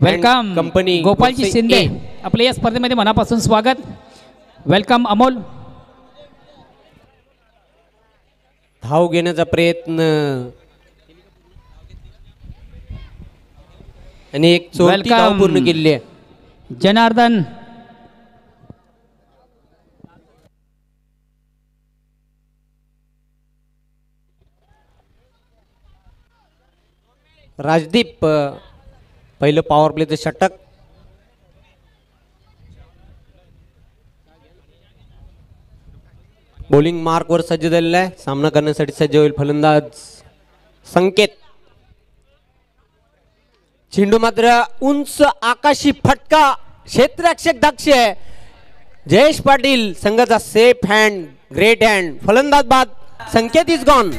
Welcome company Gopalji Shinde आपल्या या स्पर्धेमध्ये मनापासून स्वागत. वेलकम अमोल. धाव घेण्याचा प्रयत्न आणि एक चोरटी धाव पूर्ण केली आहे. जनार्दन राजदीप पहिलं पॉवर प्लेचं षटक. बॉलिंग मार्क वर सज्ज झालेला आहे. सामना करण्यासाठी सज्ज होईल फलंदाज संकेत. चेंडू मात्र उंच आकाशी फटका क्षेत्ररक्षक दक्ष आहे. जयेश पाटील संघाचा सेफ हँड ग्रेट हँड. फलंदाज बाद. Sanket is gone.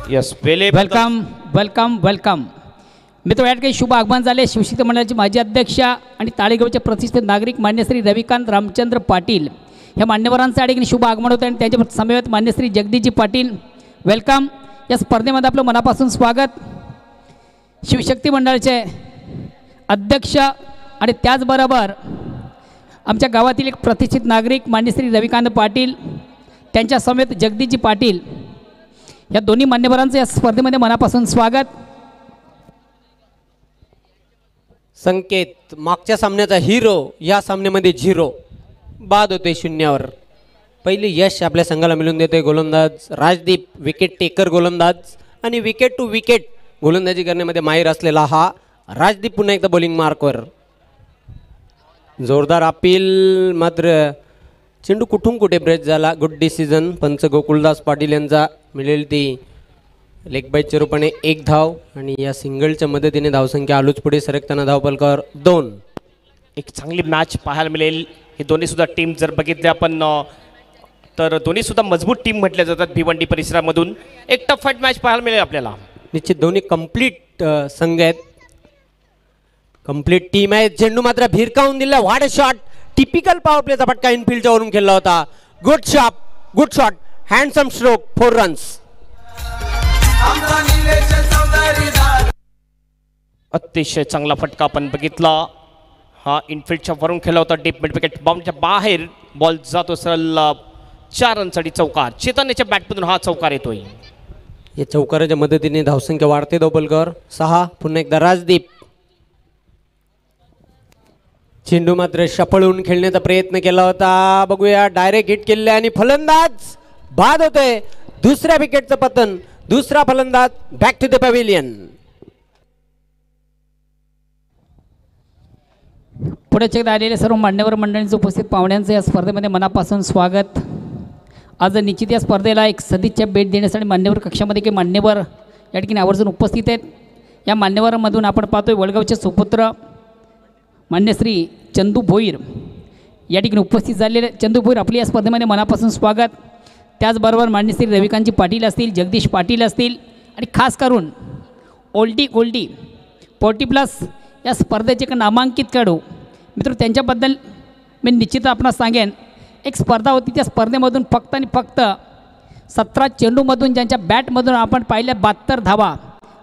Yes welcome welcome welcome. मित्र या ठिकाणी शुभ आगमन झाले. शिवशक्ती मंडळाचे माजी अध्यक्ष आणि ताळेगावचे प्रतिष्ठित नागरिक मान्य श्री रविकांत रामचंद्र पाटील ह्या मान्यवरांचं या ठिकाणी शुभ आगमन होतं आणि त्यांच्या समवेत मान्य श्री जगदीशजी पाटील. वेलकम. या स्पर्धेमध्ये आपलं मनापासून स्वागत. शिवशक्ती मंडळाचे अध्यक्ष आणि त्याचबरोबर आमच्या गावातील एक प्रतिष्ठित नागरिक मान्य श्री रविकांत पाटील त्यांच्या समेत जगदीशजी पाटील या दोन्ही मान्यवरांचं या स्पर्धेमध्ये मनापासून स्वागत. संकेत मागच्या सामन्याचा हिरो या सामन्यामध्ये झिरो बाद होते शून्यावर. पहिले यश आपल्या संघाला मिळून देते गोलंदाज राजदीप. विकेट टेकर गोलंदाज आणि विकेट टू विकेट गोलंदाजी करण्यामध्ये माहीर असलेला हा राजदीप पुन्हा एकदा बॉलिंग मार्कवर. जोरदार अपील मात्र चेंडू कुठून कुठे ब्रेक झाला. गुड डिसिजन पंच गोकुलदास पाटील यांचा. मिळेल ती लेग बाईच्या रूपाने एक धाव आणि या सिंगलच्या मदतीने धावसंख्या आलूच पुढे सरकताना धावपलकावर 2. एक चांगली मॅच पाहायला मिळेल. हे दोन्ही सुद्धा टीम जर बघितले आपण तर दोन्ही सुद्धा मजबूत टीम म्हटल्या जातात भिवंडी परिसरामधून. एक टफ फाईट मॅच पाहायला मिळेल आपल्याला. निश्चित दोन्ही कंप्लीट संघ आहेत. कंप्लीट टीम आहे. चेंडू मात्र भिरकावून दिला. What a shot. Typical power प्लेचा फटका इनफिल्डच्या वरून खेळला होता. Good shot good shot. Handsome stroke 4 runs. अतिशय चांगला फटका आपण बघितला. हा इनफिल्डच्या वरून खेळला होता. डीप मिड विकेट बाउंडच्या बाहेर बॉल जातो सरळ 4 रनसाठी चौकार. चेतनच्या बॅटमधून हा चौकार येतोय. या चौकाराच्या मदतीने धावसंख्या वाढते धावपलकावर 6. पुन्हा एकदा राजदीप. चेंडू मात्र शफळून खेळण्याचा प्रयत्न केला होता. बघूया डायरेक्ट हिट केले आणि फलंदाज बाद होतोय. दुसऱ्या विकेटचं पतन. दुसरा फलंदाज बॅक टू द पॅव्हिलियन. पुढे एकदा आलेले सर्व मान्यवर मंडळींचं उपस्थित पाहुण्यांचं या स्पर्धेमध्ये मनापासून स्वागत. आज निश्चित या स्पर्धेला एक सदिच्छा भेट देण्यासाठी मान्यवर कक्षामध्ये काही मान्यवर या ठिकाणी आवर्जून उपस्थित आहेत. या मान्यवरांमधून आपण पाहतोय वडगावचे सुपुत्र मान्य श्री चंदू भोईर या ठिकाणी उपस्थित झालेले. चंदू भोईर आपली या स्पर्धेमध्ये मनापासून स्वागत. त्याचबरोबर मान्य श्री रविकांतजी पाटील असतील, जगदीश पाटील असतील आणि खास करून ओल्डी 40+ या स्पर्धेचे एक नामांकित खेळाडू मित्र त्यांच्याबद्दल मी निश्चित आपणास सांगेन. एक स्पर्धा होती. त्या स्पर्धेमधून फक्त आणि फक्त 17 चेंडूमधून ज्यांच्या बॅटमधून आपण पाहिल्या 72 धावा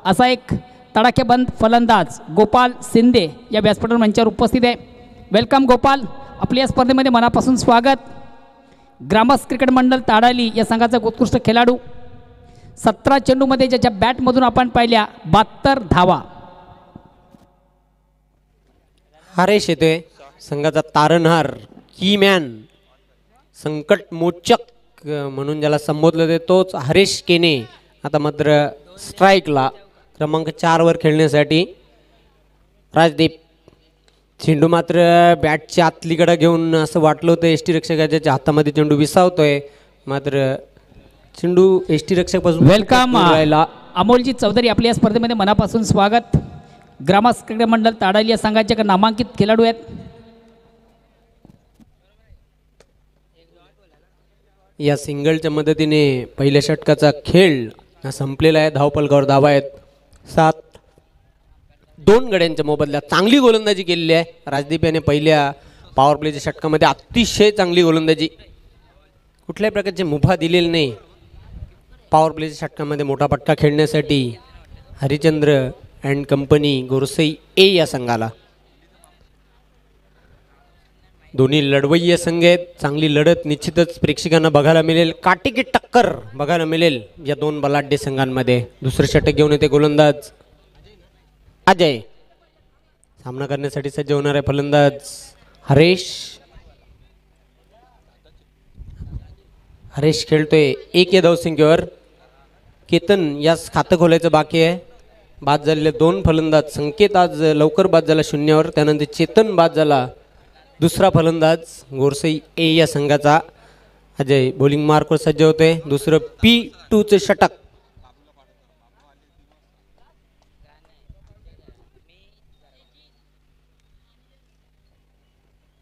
असा एक तडाखेबंद फलंदाज गोपाल शिंदे या व्यासपीठावर मंचावर उपस्थित आहे. वेलकम गोपाल. आपल्या या स्पर्धेमध्ये मनापासून स्वागत. ग्रामस्थ क्रिकेट मंडळ ताडाली या संघाचा उत्कृष्ट खेळाडू. 17 चेंडूमध्ये ज्याच्या बॅटमधून आपण पाहिल्या 72 धावा. हरेश येतोय संघाचा तारणहार कीमॅन संकट मोचक म्हणून ज्याला संबोधलं जाते तोच हरेश केने. आता मात्र स्ट्राईकला क्रमांक 4 वर खेळण्यासाठी राजदीप. चेंडू मात्र बॅटच्या आतलीकडे घेऊन असं वाटलं होतं एस टी रक्षकाच्या हातामध्ये चेंडू विसावतोय. मात्र चेंडू S T रक्षकापासून welcome Amolji Chaudhari आपल्या या स्पर्धेमध्ये मनापासून स्वागत. ग्रामस्थ क्रीडा मंडळ ताडाली या संघाचे नामांकित खेळाडू आहेत. या सिंगलच्या मदतीने पहिल्या षटकाचा खेळ संपलेला आहे. धावपलकावर धावा आहेत 7. 2 गड्यांच्या मोबदल्यात चांगली गोलंदाजी केलेली आहे राजदीप याने. पहिल्या पॉवर प्लेच्या षटकामध्ये अतिशय चांगली गोलंदाजी. कुठल्याही प्रकारचे मुभा दिलेले नाही. पॉवर प्लेच्या षटकामध्ये मोठा फटका खेळण्यासाठी हरिचंद्र अँड कंपनी गोरसई ए या संघाला. दोन्ही लढवय्ये संघ आहेत. चांगली लढत निश्चितच प्रेक्षकांना बघायला मिळेल. काटेकी टक्कर बघायला मिळेल या दोन बलाढ्य संघांमध्ये. दुसरं षटक घेऊन येते गोलंदाज अजय. सामना करण्यासाठी सज्ज होणार आहे फलंदाज हरेश. हरेश खेळतोय 1 या धावसंख्येवर. केतन यास खातं खोलायचं बाकी आहे. बाद झालेले 2 फलंदाज. संकेत आज लवकर बाद झाला 0वर. त्यानंतर चेतन बाद झाला. दुसरा फलंदाज गोरसई ए या संघाचा अजय बॉलिंग मार्कवर सज्ज होते. दुसरं P2चे षटक.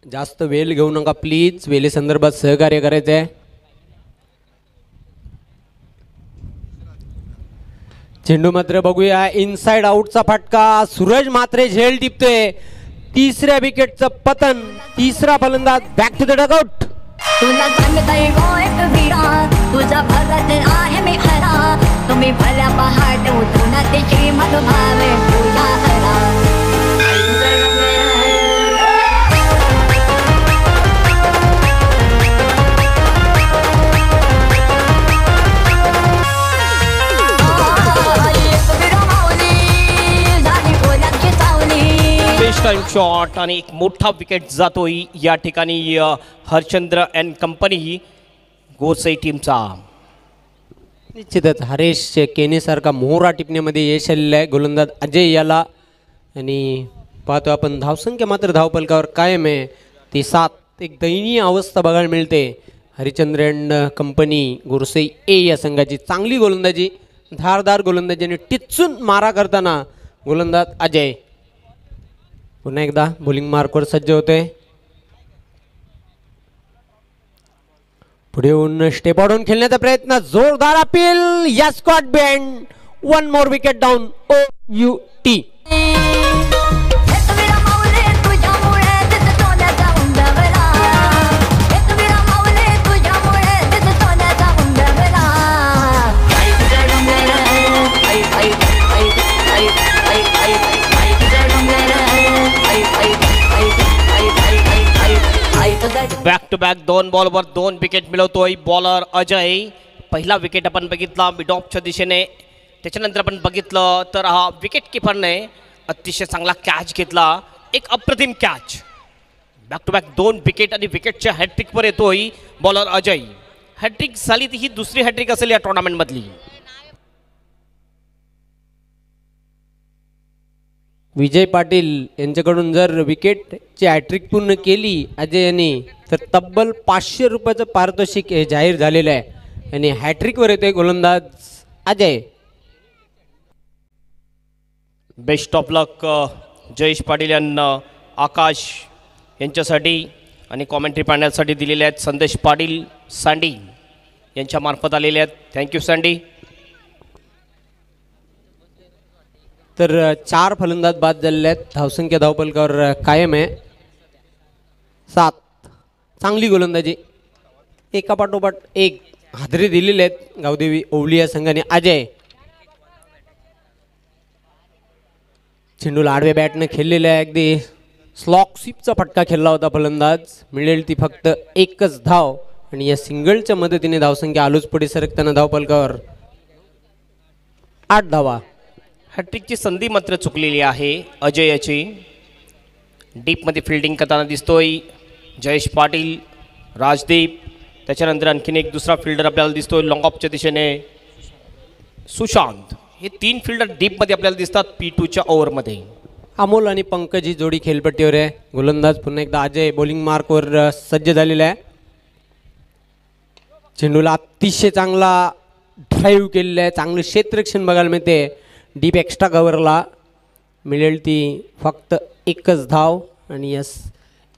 जास्त वेळ घेऊ नका प्लीज. वेळेसंदर्भात सहकार्य करायचं आहे. चेंडू मात्र बघूया. इनसाइड आउटचा फटका. सूरज मात्रे झेल टिपतोय. तिसऱ्या विकेटचं पतन. तिसरा फलंदाज बॅक टू द डगआउट. तुला सांगताय गोयक विरा तुझा भरत आहे मी खरा तुम्ही भल्या पहाट उठून तिची मधुभावे पूजा करा. टाइम शॉट आणि एक मोठा विकेट जातोय या ठिकाणी हरचंद्र अँड कंपनी गोरसई टीमचा. निश्चितच हरेश केनेसारखा मोहरा टिपण्यामध्ये यश आलेलं आहे गोलंदाज अजय याला. आणि पाहतो आपण धावसंख्या मात्र धावपलकावर कायम आहे. ती 7. एक दयनीय अवस्था बघायला मिळते हरिचंद्र अँड कंपनी गोरसई ए या संघाची. चांगली गोलंदाजी, धारदार गोलंदाजी आणि टिचून मारा करताना गोलंदाज अजय पुन्हा एकदा बॉलिंग मार्कवर सज्ज होते. पुढे येऊन स्टेप आउट खेळण्याचा प्रयत्न. जोरदार अपील. या स्क्वॉट बँड. 1 more wicket down. OUT. Back to back 2 बॉलवर 2 विकेट मिळवतोय बॉलर अजय. पहिला विकेट आपण बघितला मिड ऑफच्या दिशेने. त्याच्यानंतर आपण बघितलं तर हा विकेट किपरने अतिशय चांगला कॅच घेतला. एक अप्रतिम catch. Back to back 2 wicket आणि विकेटच्या हॅट्रिकवर येतोय बॉलर अजय. हॅट्रिक झाली ती ही दुसरी हॅट्रिक असेल या टुर्नामेंटमधली. विजय पाटील यांच्याकडून जर विकेटची हॅट्रिक पूर्ण केली अजय यांनी तर तब्बल 500 रुपयाचं पारितोषिक हे जाहीर झालेलं आहे. आणि हॅट्रिकवर येते गोलंदाज अजय. बेस्ट ऑफ लक जयेश पाटील यांना आकाश यांच्यासाठी आणि कॉमेंट्री पाहण्यासाठी दिलेले आहेत संदेश पाटील सँडी यांच्या मार्फत आलेले आहेत. Thank you sandy. तर 4 फलंदाज बाद झालेले आहेत. धावसंख्या धावपलकावर कायम आहे 7. चांगली गोलंदाजी. एकापाठोपाठ एक हादरे दिलेले आहेत गावदेवी ओवली या संघाने. अजय चेंडूला आडव्या बॅटनं खेळलेला आहे. अगदी स्लॉक स्वीपचा फटका खेळला होता फलंदाज. मिळेल ती फक्त 1च धाव. आणि या सिंगलच्या मदतीने धावसंख्या आलोच पुढे सरकताना धावपलकावर 8 धावा. हॅट्रिकची संधी मात्र चुकलेली आहे अजयची. डीपमध्ये फिल्डिंग करताना दिसतोय जयेश पाटील, राजदीप. त्याच्यानंतर आणखीन एक दुसरा फिल्डर आपल्याला दिसतोय लॉंग ऑफच्या दिशेने सुशांत. हे 3 फिल्डर डीपमध्ये आपल्याला दिसतात P2च्या ओव्हरमध्ये. अमोल आणि पंकज ही जोडी खेळपट्टीवर आहे. गोलंदाज पुन्हा एकदा अजय बॉलिंग मार्कवर सज्ज झालेला आहे. चेंडूला अतिशय चांगला ड्राईव्ह केलेला आहे. चांगलं क्षेत्ररक्षण बघायला मिळते. डीप एक्स्ट्रा कव्हरला मिळेल ती फक्त 1च धाव. आणि यस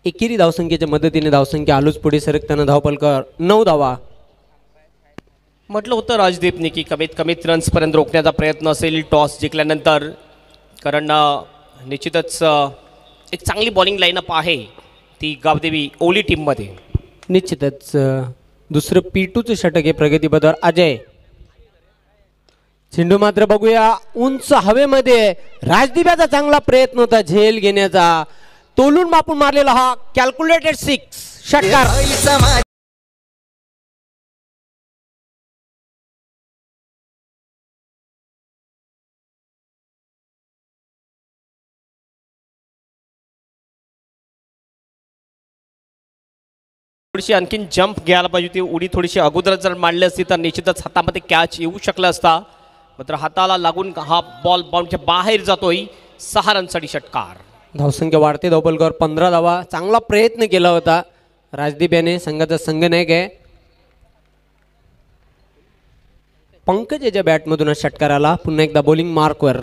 एकेरी धावसंख्येच्या मदतीने धावसंख्या आलोच पुढे सरकताना धावपलकावर 9 धावा. म्हटलं होतं राजदीपने की कमीत कमीत रन्सपर्यंत रोखण्याचा प्रयत्न असेल टॉस जिंकल्यानंतर. कारण निश्चितच एक चांगली बॉलिंग लाईनअप आहे ती गावदेवी ओली टीममध्ये. निश्चितच दुसरं P2चं षटक आहे प्रगती पदावर अजय. चेंडू मात्र बघूया उंच हवेमध्ये. राजदीपाचा चांगला प्रयत्न होता झेल घेण्याचा. तोलून मापून मारलेला हा कॅल्क्युलेटेड 6 षटकार. थोडीशी आणखीन जंप घ्यायला पाहिजे होती. उडी थोडीशी अगोदर जर मांडली असती तर निश्चितच हातामध्ये कॅच येऊ शकला असता. मात्र हाताला लागून हा बॉल बाउंडच्या बाहेर जातोय. 6 रनसाठी षटकार. धावसंख्या वाढते. धावपलकावर 15 धावा. चांगला प्रयत्न केला होता राजदीप याने. संघाचा संघनायक आहे. पंकज याच्या बॅटमधून षटकार आला. पुन्हा एकदा बॉलिंग मार्कवर.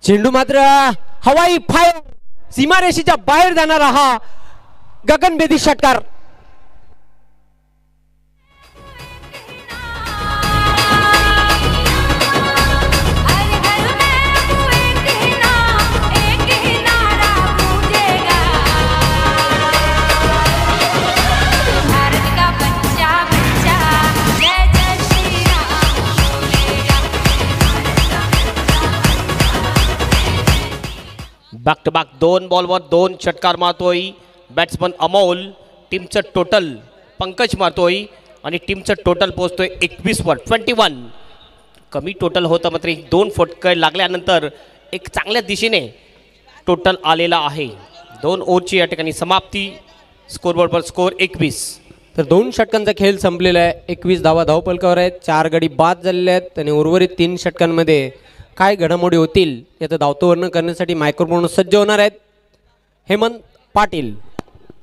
चेंडू मात्र हवाई फायर. सीमारेषेच्या बाहेर जाणारा हा गगनभेदी षटकार. बॅक टू बॅक 2 बॉलवर 2 षटकार मारतोय बॅट्समन अमोल. टीमचं टोटल पंकज मारतोय आणि टीमचं टोटल पोहोचतोय 21 वर. 21 कमी टोटल होतं मात्र 2 फटके लागल्यानंतर एक चांगल्या दिशेने टोटल आलेला आहे. 2 ओव्हरची या ठिकाणी समाप्ती. स्कोरबोर्डवर स्कोर 21. तर 2 षटकांचा खेळ संपलेला आहे. 21 धावा धावपलकावर आहेत. 4 गडी बाद झालेले आहेत आणि उर्वरित 3 षटकांमध्ये काय घडामोडी होतील याचं धावतं करण्यासाठी मायक्रोफोन सज्ज होणार आहेत हेमंत पाटील.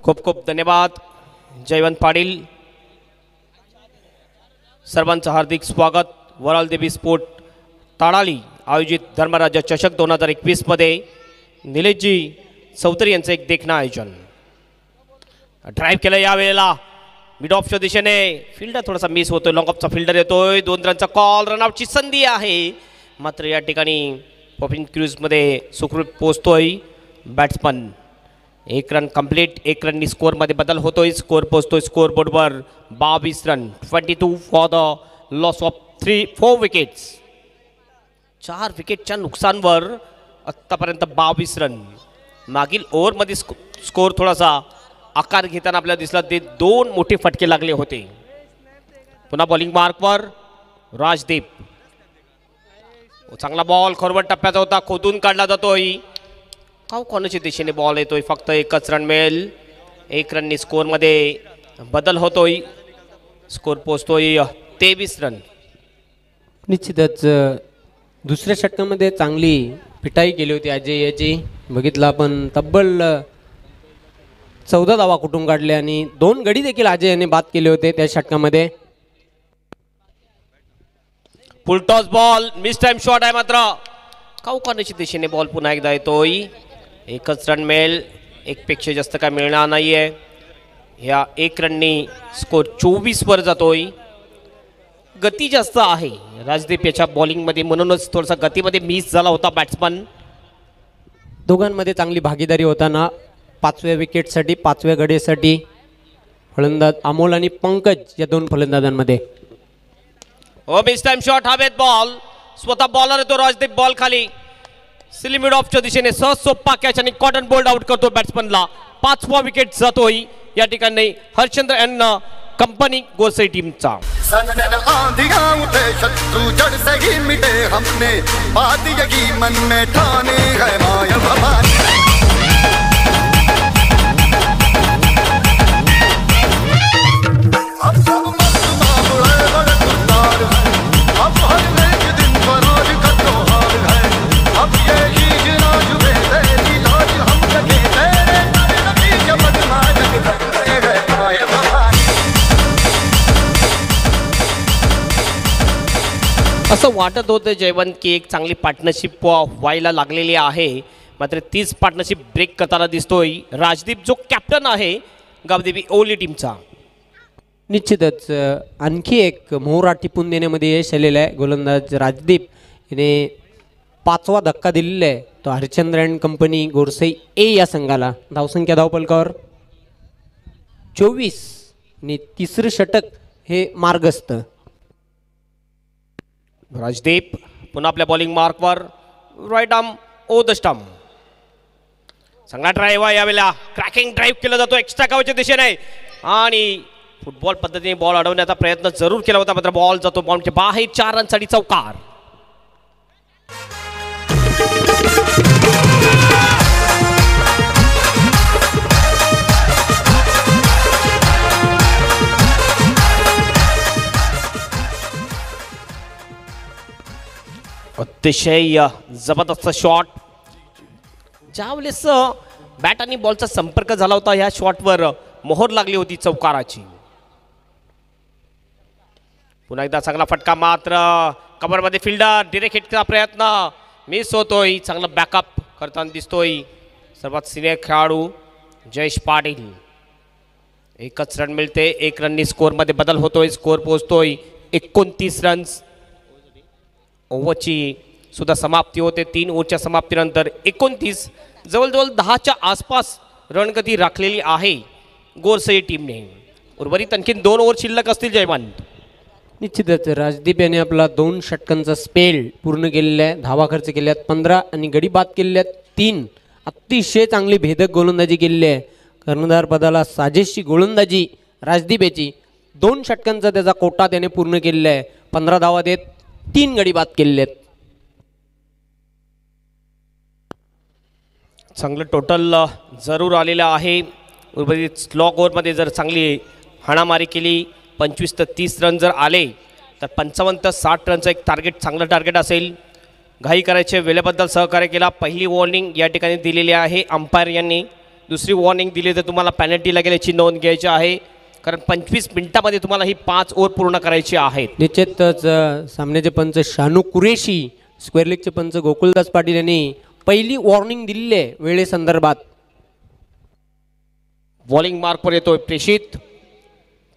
खूप खूप धन्यवाद जयवंत पाटील. सर्वांचं हार्दिक स्वागत. वराल देवी स्पोर्ट ताडाली आयोजित धर्मराजा चषक 2021 मध्ये निलेशजी चौधरी यांचं एक देखणं आयोजन. ड्राईव्ह केलं यावेळेला मिड ऑफच्या दिशेने. फिल्डर थोडासा मिस होतोय. लॉंग ऑफचा फिल्डर येतोय. 2 रनचा कॉल. रनआउटची संधी आहे मात्र या ठिकाणी पॉपिंग क्रूजमध्ये सुखरूप पोहोचतोय बॅट्समन. 1 run complete. 1 रननी स्कोअरमध्ये बदल होतोय. स्कोअर पोहोचतोय स्कोअरबोर्डवर 22 run. 22 for the loss of 4 wickets. 4 विकेटच्या नुकसानवर आत्तापर्यंत 22 रन. मागील ओव्हरमध्ये स्कोअर थोडासा आकार घेताना आपल्याला दिसला. ते 2 मोठे फटके लागले होते. पुन्हा बॉलिंग मार्कवर राजदीप. चांगला बॉल खोरवट टप्प्याचा होता. खोदून काढला जातोय. कोणाच्या दिशेने बॉल येतोय. फक्त 1च रन मिळेल. 1 रननी स्कोअरमध्ये बदल होतोय. स्कोअर पोहोचतोय 23 रन. निश्चितच दुसऱ्या षटकामध्ये चांगली पिटाई केली होती अजय याची. बघितलं आपण तब्बल 14 धावा कुठून काढले आणि 2 गडी देखील अजय याने बाद केले होते त्या षटकामध्ये. Full toss ball. Mistimed shot आहे मात्र कोणाच्या दिशेने बॉल पुन्हा एकदा येतोय. 1च रन मिळेल. 1 पेक्षा जास्त काय मिळणार नाहीये. ह्या 1 रननी स्कोर 24 वर जातोय. गती जास्त आहे राजदीप याच्या बॉलिंगमध्ये म्हणूनच थोडासा गतीमध्ये मिस झाला होता बॅट्समन. दोघांमध्ये चांगली भागीदारी होताना 5व्या विकेटसाठी 5व्या गडीसाठी फलंदाज अमोल आणि पंकज या 2 फलंदाजांमध्ये. Mistimed shot. हवेत बॉल. स्वतः बॉलर येतो राजदीप. बॉल खाली. सिली मिड ऑफच्या दिशेने सहज सोप्पा कॅच आणि कॉटन बोल्ड आउट करतो बॅट्समनला. 5वा विकेट जातोय या ठिकाणी हरचंद्र एंड कंपनी गोसाई टीमचा. शत्रु जड़ से ही मिटे हमने बात यही मन में ठाने है माया भवानी. असं वाटत होतं जयवंत की एक चांगली पार्टनरशिप व्हायला लागलेली आहे. मात्र तीच पार्टनरशिप ब्रेक करताना दिसतोय राजदीप जो कॅप्टन आहे गावदेवी ओली टीमचा. निश्चितच आणखी एक मोहरा टिपून देण्यामध्ये यश आलेलं आहे. गोलंदाज राजदीप याने 5वा धक्का दिलेला आहे तो हरचंद्र अँड कंपनी गोरसई ए या संघाला. धावसंख्या धावपलकावर 24 आणि तिसरं षटक हे मार्गस्थ. राजदीप पुन्हा आपल्या बॉलिंग मार्कवर right arm over the stump. चांगला ड्राईव्ह आहे यावेळेला. क्रॅकिंग ड्राईव्ह केला जातो एक्स्ट्रा कव्हरच्या दिशेने आणि फुटबॉल पद्धतीने बॉल अडवण्याचा प्रयत्न जरूर केला होता मात्र बॉल जातो बॉलच्या बाहेर. 4 रनसाठी चौकार. अतिशय जबरदस्त शॉट. ज्यावेळेस बॅट आणि बॉलचा संपर्क झाला होता ह्या शॉटवर मोहर लागली होती चौकाराची. पुन्हा एकदा चांगला फटका मात्र कव्हरमध्ये फिल्डर डिरेक्ट हिटचा प्रयत्न मिस होतोय. चांगला बॅकअप करताना दिसतोय सर्वात सिनियर खेळाडू जयेश पाटील. 1च रन मिळते. 1 रननी स्कोअरमध्ये बदल होतोय. स्कोअर पोहोचतोय 29 रन्स. ओव्हरची सुद्धा समाप्ती होते. 3 ओव्हरच्या समाप्तीनंतर 29 जवळजवळ 10च्या आसपास रणगती राखलेली आहे गोरसई टीमने. उर्वरित आणखीन 2 ओव्हर शिल्लक असतील जयवंत. निश्चितच राजदीप याने आपला 2 षटकांचा स्पेल पूर्ण केलेला आहे. धावा खर्च केल्यात 15 आणि गडी बाद केलेल्या 3. अतिशय चांगली भेदक गोलंदाजी केलेली आहे. कर्णधार पदाला साजेशी गोलंदाजी राजदीप याची. 2 षटकांचा त्याचा कोटा त्याने पूर्ण केलेला आहे. 15 धावा देत 3 गडी बाद केलेले आहेत. चांगलं टोटल जरूर आलेलं आहे. उर्वरित स्लॉग ओव्हरमध्ये जर चांगली हाणामारी केली 25 ते 30 रन जर आले तर 55 ते 60 रनचं एक टार्गेट चांगलं टार्गेट असेल. घाई करायचे वेळेबद्दल सहकार्य केला. पहिली वॉर्निंग या ठिकाणी दिलेली आहे अंपायर यांनी. दुसरी वॉर्निंग दिली तर तुम्हाला पेनल्टी लागेल याची नोंद घ्यायची आहे कारण 25 मिनिटामध्ये तुम्हाला ही 5 ओव्हर पूर्ण करायची आहेत. निश्चितच सामन्याचे पंच शानू कुरेशी, स्क्वेअर लेगचे पंच गोकुलदास पाटील यांनी पहिली वॉर्निंग दिलेली आहे वेळेसंदर्भात. बॉलिंग मार्कवर येतोय प्रेषित.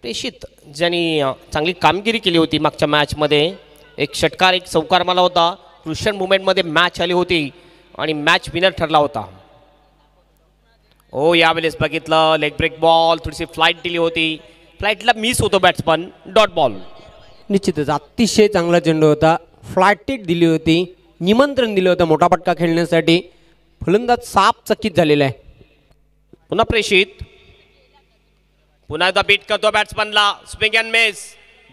प्रेषित ज्यांनी चांगली कामगिरी केली होती मागच्या मॅचमध्ये. 1 षटकार 1 चौकार मारला होता. क्रुशियल मुवमेंटमध्ये मॅच आली होती आणि मॅच विनर ठरला होता. ओ यावेळेस बघितलं लेग ब्रेक बॉल थोडीशी फ्लाईट दिली होती. फ्लाईटला मिस होतो बॅट्समन. Dot ball. निश्चितच अतिशय चांगला चेंडू होता. फ्लॅटेड दिली होती. निमंत्रण दिलं होतं मोठा फटका खेळण्यासाठी. फलंदाज साप चकित झालेला आहे. पुन्हा प्रेषित. पुन्हा एकदा बीट करतो बॅट्समनला. Swing and miss.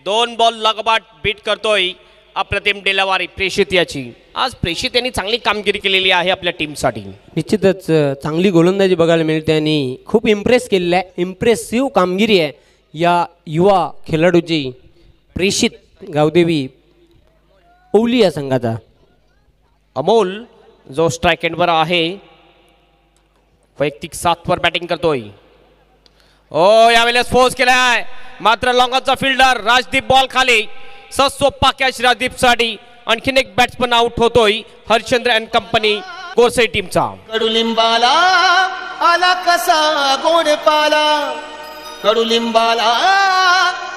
2 बॉल लगोपाठ बीट करतोय. अप्रतिम डिलिव्हरी प्रेषित याची. आज प्रेषित यांनी चांगली कामगिरी केलेली आहे आपल्या टीमसाठी. निश्चितच चांगली गोलंदाजी बघायला मिळते आणि खूप इम्प्रेस केलेलं आहे. इम्प्रेसिव्ह कामगिरी आहे या युवा खेळाडूची. प्रेषित गावदेवी ओवली या संघाचा. अमोल जो स्ट्राईक एंडवर आहे वैयक्तिक 7 वर बॅटिंग करतोय. ओ यावेळेस फोर्स केलाय मात्र लॉंगचा फिल्डर राजदीप बॉल खाली. सोपा कॅच राजदीपसाठी. आणखीन एक बॅट्समन आउट होतोय हरचंद्र अँड कंपनी गोरसई टीमचा. कडुलिंबाला आला कसा गोड पाला. कडुलिंबाला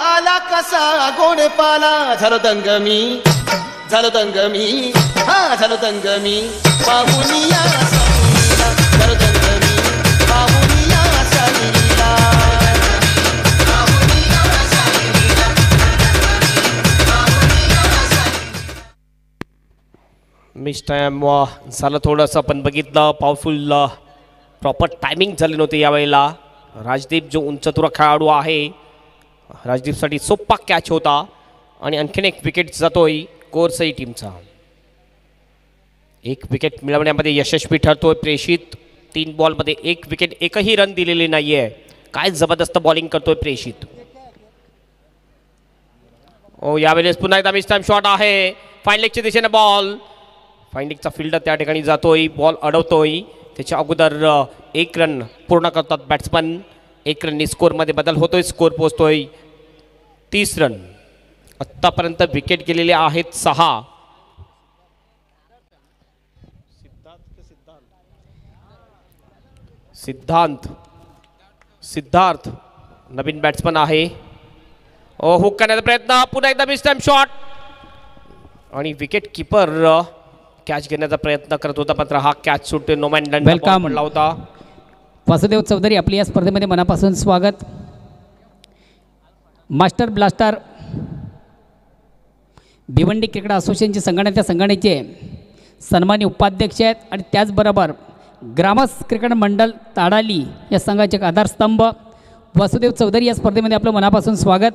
आला कसा गोड पाला. झालो दंगमी झालो दंगमी हा झालो दंगमी पाहुनिया साईला. झालो दंगमी पाहुनिया साईला. मिस टाइम झालं थोडंसं पण बघितलं पॉवरफुल प्रॉपर टायमिंग झाली नव्हती यावेळेला. राजदीप जो उंचतुरा खेळाडू आहे राजदीपसाठी सोपा कॅच होता आणि आणखीन एक विकेट जातोय गोरसई टीमचा. 1 विकेट मिळवण्यामध्ये यशस्वी ठरतोय प्रेषित. 3 बॉलमध्ये 1 विकेट 1ही रन दिलेली नाही आहे. काय जबरदस्त बॉलिंग करतोय प्रेषित. ओ यावेळेस पुन्हा एकदा मिस टाइम शॉट आहे. फाईन लेगच्या दिशेने बॉल. फाईन लेगचा फिल्डर त्या ठिकाणी जातोय. बॉल अडवतोय. त्याच्या अगोदर 1 रन पूर्ण करतात बॅट्समन. 1 रननी स्कोअरमध्ये बदल होतोय. स्कोअर पोहोचतोय 30 रन. आत्तापर्यंत विकेट गेलेले आहेत 6. सिद्धार्थ नवीन बॅट्समन आहे. हुक करण्याचा प्रयत्न. पुन्हा एकदा मिस टाइम शॉट आणि विकेट किपर कॅच घेण्याचा प्रयत्न करत होता मात्र हा कॅच सुटते. नो मॅन लँड वेलकम पडला होता. वासुदेव चौधरी आपली या स्पर्धेमध्ये मनापासून स्वागत. मास्टर ब्लास्टर भिवंडी क्रिकेट असोसिएशनचे संघटनेच्या संघटनेचे सन्माननीय उपाध्यक्ष आहेत आणि त्याचबरोबर ग्रामस क्रिकेट मंडळ ताडाली या संघाचे एक आधारस्तंभ वासुदेव चौधरी या स्पर्धेमध्ये आपलं मनापासून स्वागत.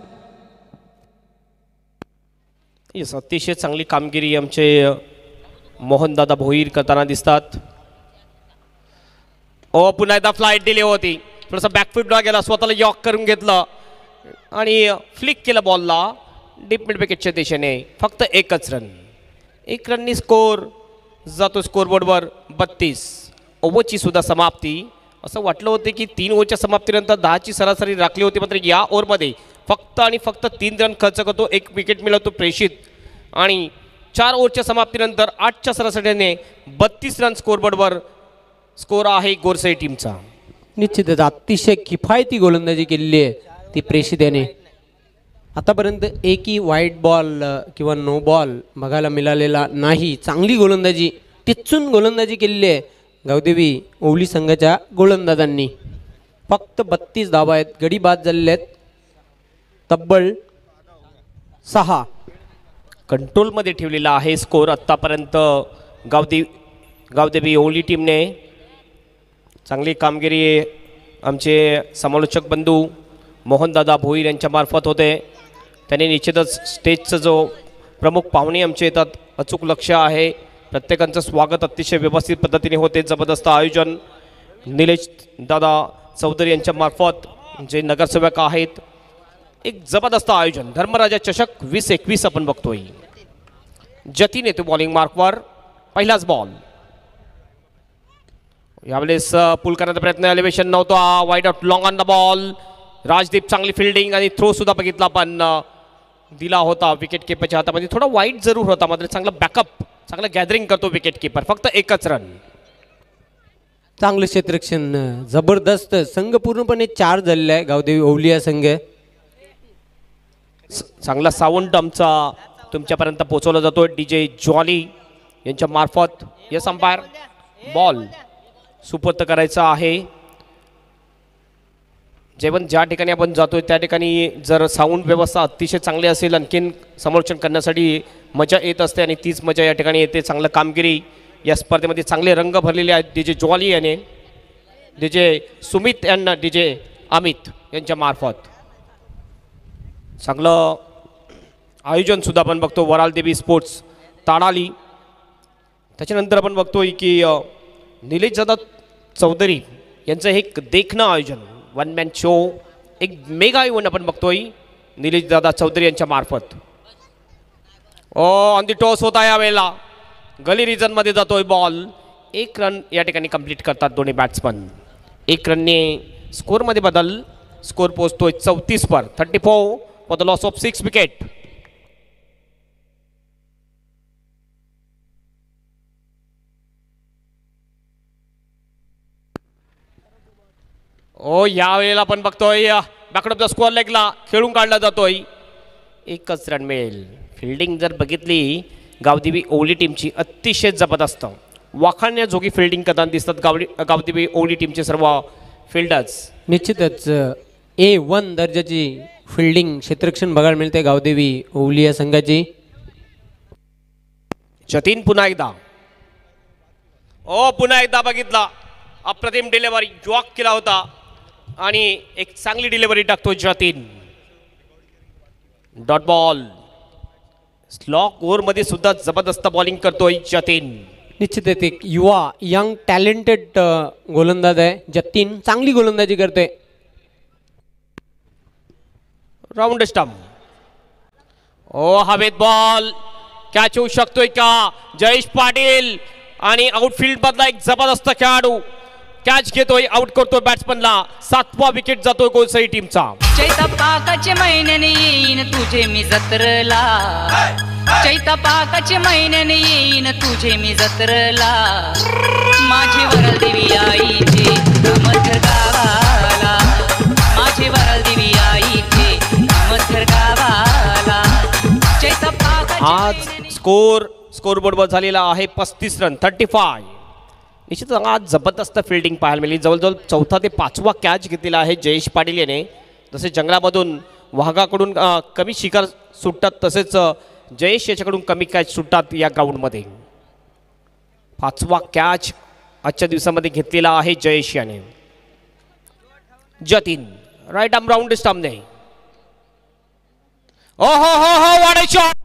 येस, अतिशय चांगली कामगिरी आमचे मोहनदादा भोईर करताना दिसतात. ओ पुन्हा एकदा फ्लाईट डिले होती, थोडासा बॅकफुटला गेला, स्वतःला यॉक करून घेतलं आणि फ्लिक केलं बॉलला डीप मिड विकेटच्या दिशेने. फक्त एकच रन, एक रननी स्कोर जातो स्कोरबोर्डवर 32. ओव्हरची सुद्धा समाप्ती. असं वाटलं होतं की 3 ओव्हरच्या समाप्तीनंतर 10ची सरासरी राखली होती, मात्र या ओव्हरमध्ये फक्त आणि फक्त 3 रन खर्च करतो, 1 विकेट मिळवतो प्रेषित आणि 4 ओव्हरच्या समाप्तीनंतर 8च्या सरासरीने 32 रन स्कोरबोर्डवर स्कोर आहे गोरसई टीमचा. निश्चितच अतिशय किफायती गोलंदाजी केलेली आहे ती प्रेषित याने. आतापर्यंत एकही वाईट बॉल किंवा नो बॉल बघायला मिळालेला नाही. चांगली गोलंदाजी, टिचून गोलंदाजी केलेली आहे गावदेवी ओवली संघाच्या गोलंदाजांनी. फक्त 32 धावा आहेत, गडी बाद झालेले आहेत तब्बल 6. कंट्रोलमध्ये ठेवलेला आहे स्कोर आत्तापर्यंत गावदेवी ओवली टीमने. चांगली कामगिरी आमचे समालोचक बंधू मोहनदादा भोईर यांच्या मार्फत होते. त्यांनी निश्चितच स्टेजचं जो प्रमुख पाहुणे आमचे येतात अचूक लक्ष आहे. प्रत्येकाचं स्वागत अतिशय व्यवस्थित पद्धतीने होते. जबरदस्त आयोजन निलेश दादा चौधरी यांच्या मार्फत जे नगरसेवक आहेत. एक जबरदस्त आयोजन. धर्मराजा चषक 2021 आपण बघतोय. जतीन येतो बॉलिंग मार्कवर. पहिलाच बॉल. यावेळेस पुल करण्याचा प्रयत्न, एलिव्हेशन नव्हता, wide out, long on the ball. Rajdeep चांगली फिल्डिंग आणि थ्रो सुद्धा बघितला पण दिला होता विकेट किपरच्या हातामध्ये. थोडा वाईट जरूर होता, मात्र चांगला बॅकअप, चांगलं गॅदरिंग करतो विकेट किपर. फक्त एकच रन. चांगलं क्षेत्ररक्षण, जबरदस्त. संघ पूर्णपणे 4 झालेला आहे गावदेवी ओवली संघ. चांगला साऊंड आमचा तुमच्यापर्यंत पोहोचवला जातो DJ जॉली यांच्या मार्फत. यस अंपायर, बॉल सुपूर्द करायचा आहे. जेवण ज्या ठिकाणी आपण जातोय त्या ठिकाणी जर साऊंड व्यवस्था अतिशय चांगली असेल आणखीन समालोचन करण्यासाठी मजा येत असते आणि तीच मजा या ठिकाणी येते. चांगलं कामगिरी या स्पर्धेमध्ये, चांगले रंग भरलेले आहेत DJ जॉली याने, DJ सुमित यांना DJ अमित यांच्या मार्फत. चांगलं आयोजन सुद्धा आपण बघतो वराल देवी स्पोर्ट्स ताडाली. त्याच्यानंतर आपण बघतोय की निलेश दादा चौधरी यांचं एक देखणं आयोजन, 1 मॅन शो, एक मेगा इव्हेंट आपण बघतोय निलेश दादा चौधरी यांच्या मार्फत. ऑन दी टॉस होता यावेळेला. गली रिजनमध्ये जातोय बॉल. 1 रन या ठिकाणी कंप्लीट करतात दोन्ही बॅट्समन. 1 रनने स्कोरमध्ये बदल. स्कोर पोहोचतोय 34 वर. 34 for the loss of 6 wicket. ओ यावेळेला आपण बघतोय बॅक ऑफ द स्कोअर लेगला खेळून काढला जातोय. 1च रन मिळेल. फिल्डिंग जर बघितली गावदेवी ओवली टीमची अतिशय जबरदस्त, वाखाणण्याजोगी फिल्डिंग करताना दिसतात गावदेवी ओवली टीमचे सर्व फिल्डर्स. निश्चितच A1 दर्जाची फिल्डिंग, क्षेत्ररक्षण बघायला मिळते गावदेवी ओवली या संघाची. जतीन पुन्हा एकदा. पुन्हा एकदा बघितला, अप्रतिम डिलिव्हरी, जॉक केला होता आणि एक चांगली डिलिव्हरी टाकतो जतीन. Dot ball. स्लॉक ओव्हरमध्ये सुद्धा जबरदस्त बॉलिंग करतोय जतीन. निश्चितच एक युवा यंग टॅलेंटेड गोलंदाज आहे जतीन. चांगली गोलंदाजी करतोय. Round stump. हवेत बॉल. कॅच होऊ शकतोय का? जयेश पाटील आणि आउटफील्ड मधला एक जबरदस्त खेळाडू कॅच घेतोय, आउट करतोय बॅट्समनला. 7वा विकेट जातोय गोलसई टीमचा. चैतपाकाचे महिन्याने येईन तुझे मी जत्रला. चैतपाकाचे महिन्याने येईन तुझे मी जत्रला. माझी वरल देवी आईचे मथर गावाला. माझी वरल देवी आईचे मथर गावाला. आज स्कोरबोर्डवर झालेला आहे 35 रन, 35. निश्चित आज जबरदस्त फिल्डिंग पाहायला मिळाली. जवळजवळ 4था ते 5वा कॅच घेतलेला आहे जयेश पाटील याने. जसे जंगलामधून वाघाकडून कमी शिकार सुटतात, तसेच जयेश याच्याकडून कमी कॅच सुटतात या ग्राउंडमध्ये. 5वा कॅच आजच्या दिवसामध्ये घेतलेला आहे जयेश याने. जतीन राईट आर्म राऊंड सामने. ओ हो हो हो वाडे शॉट.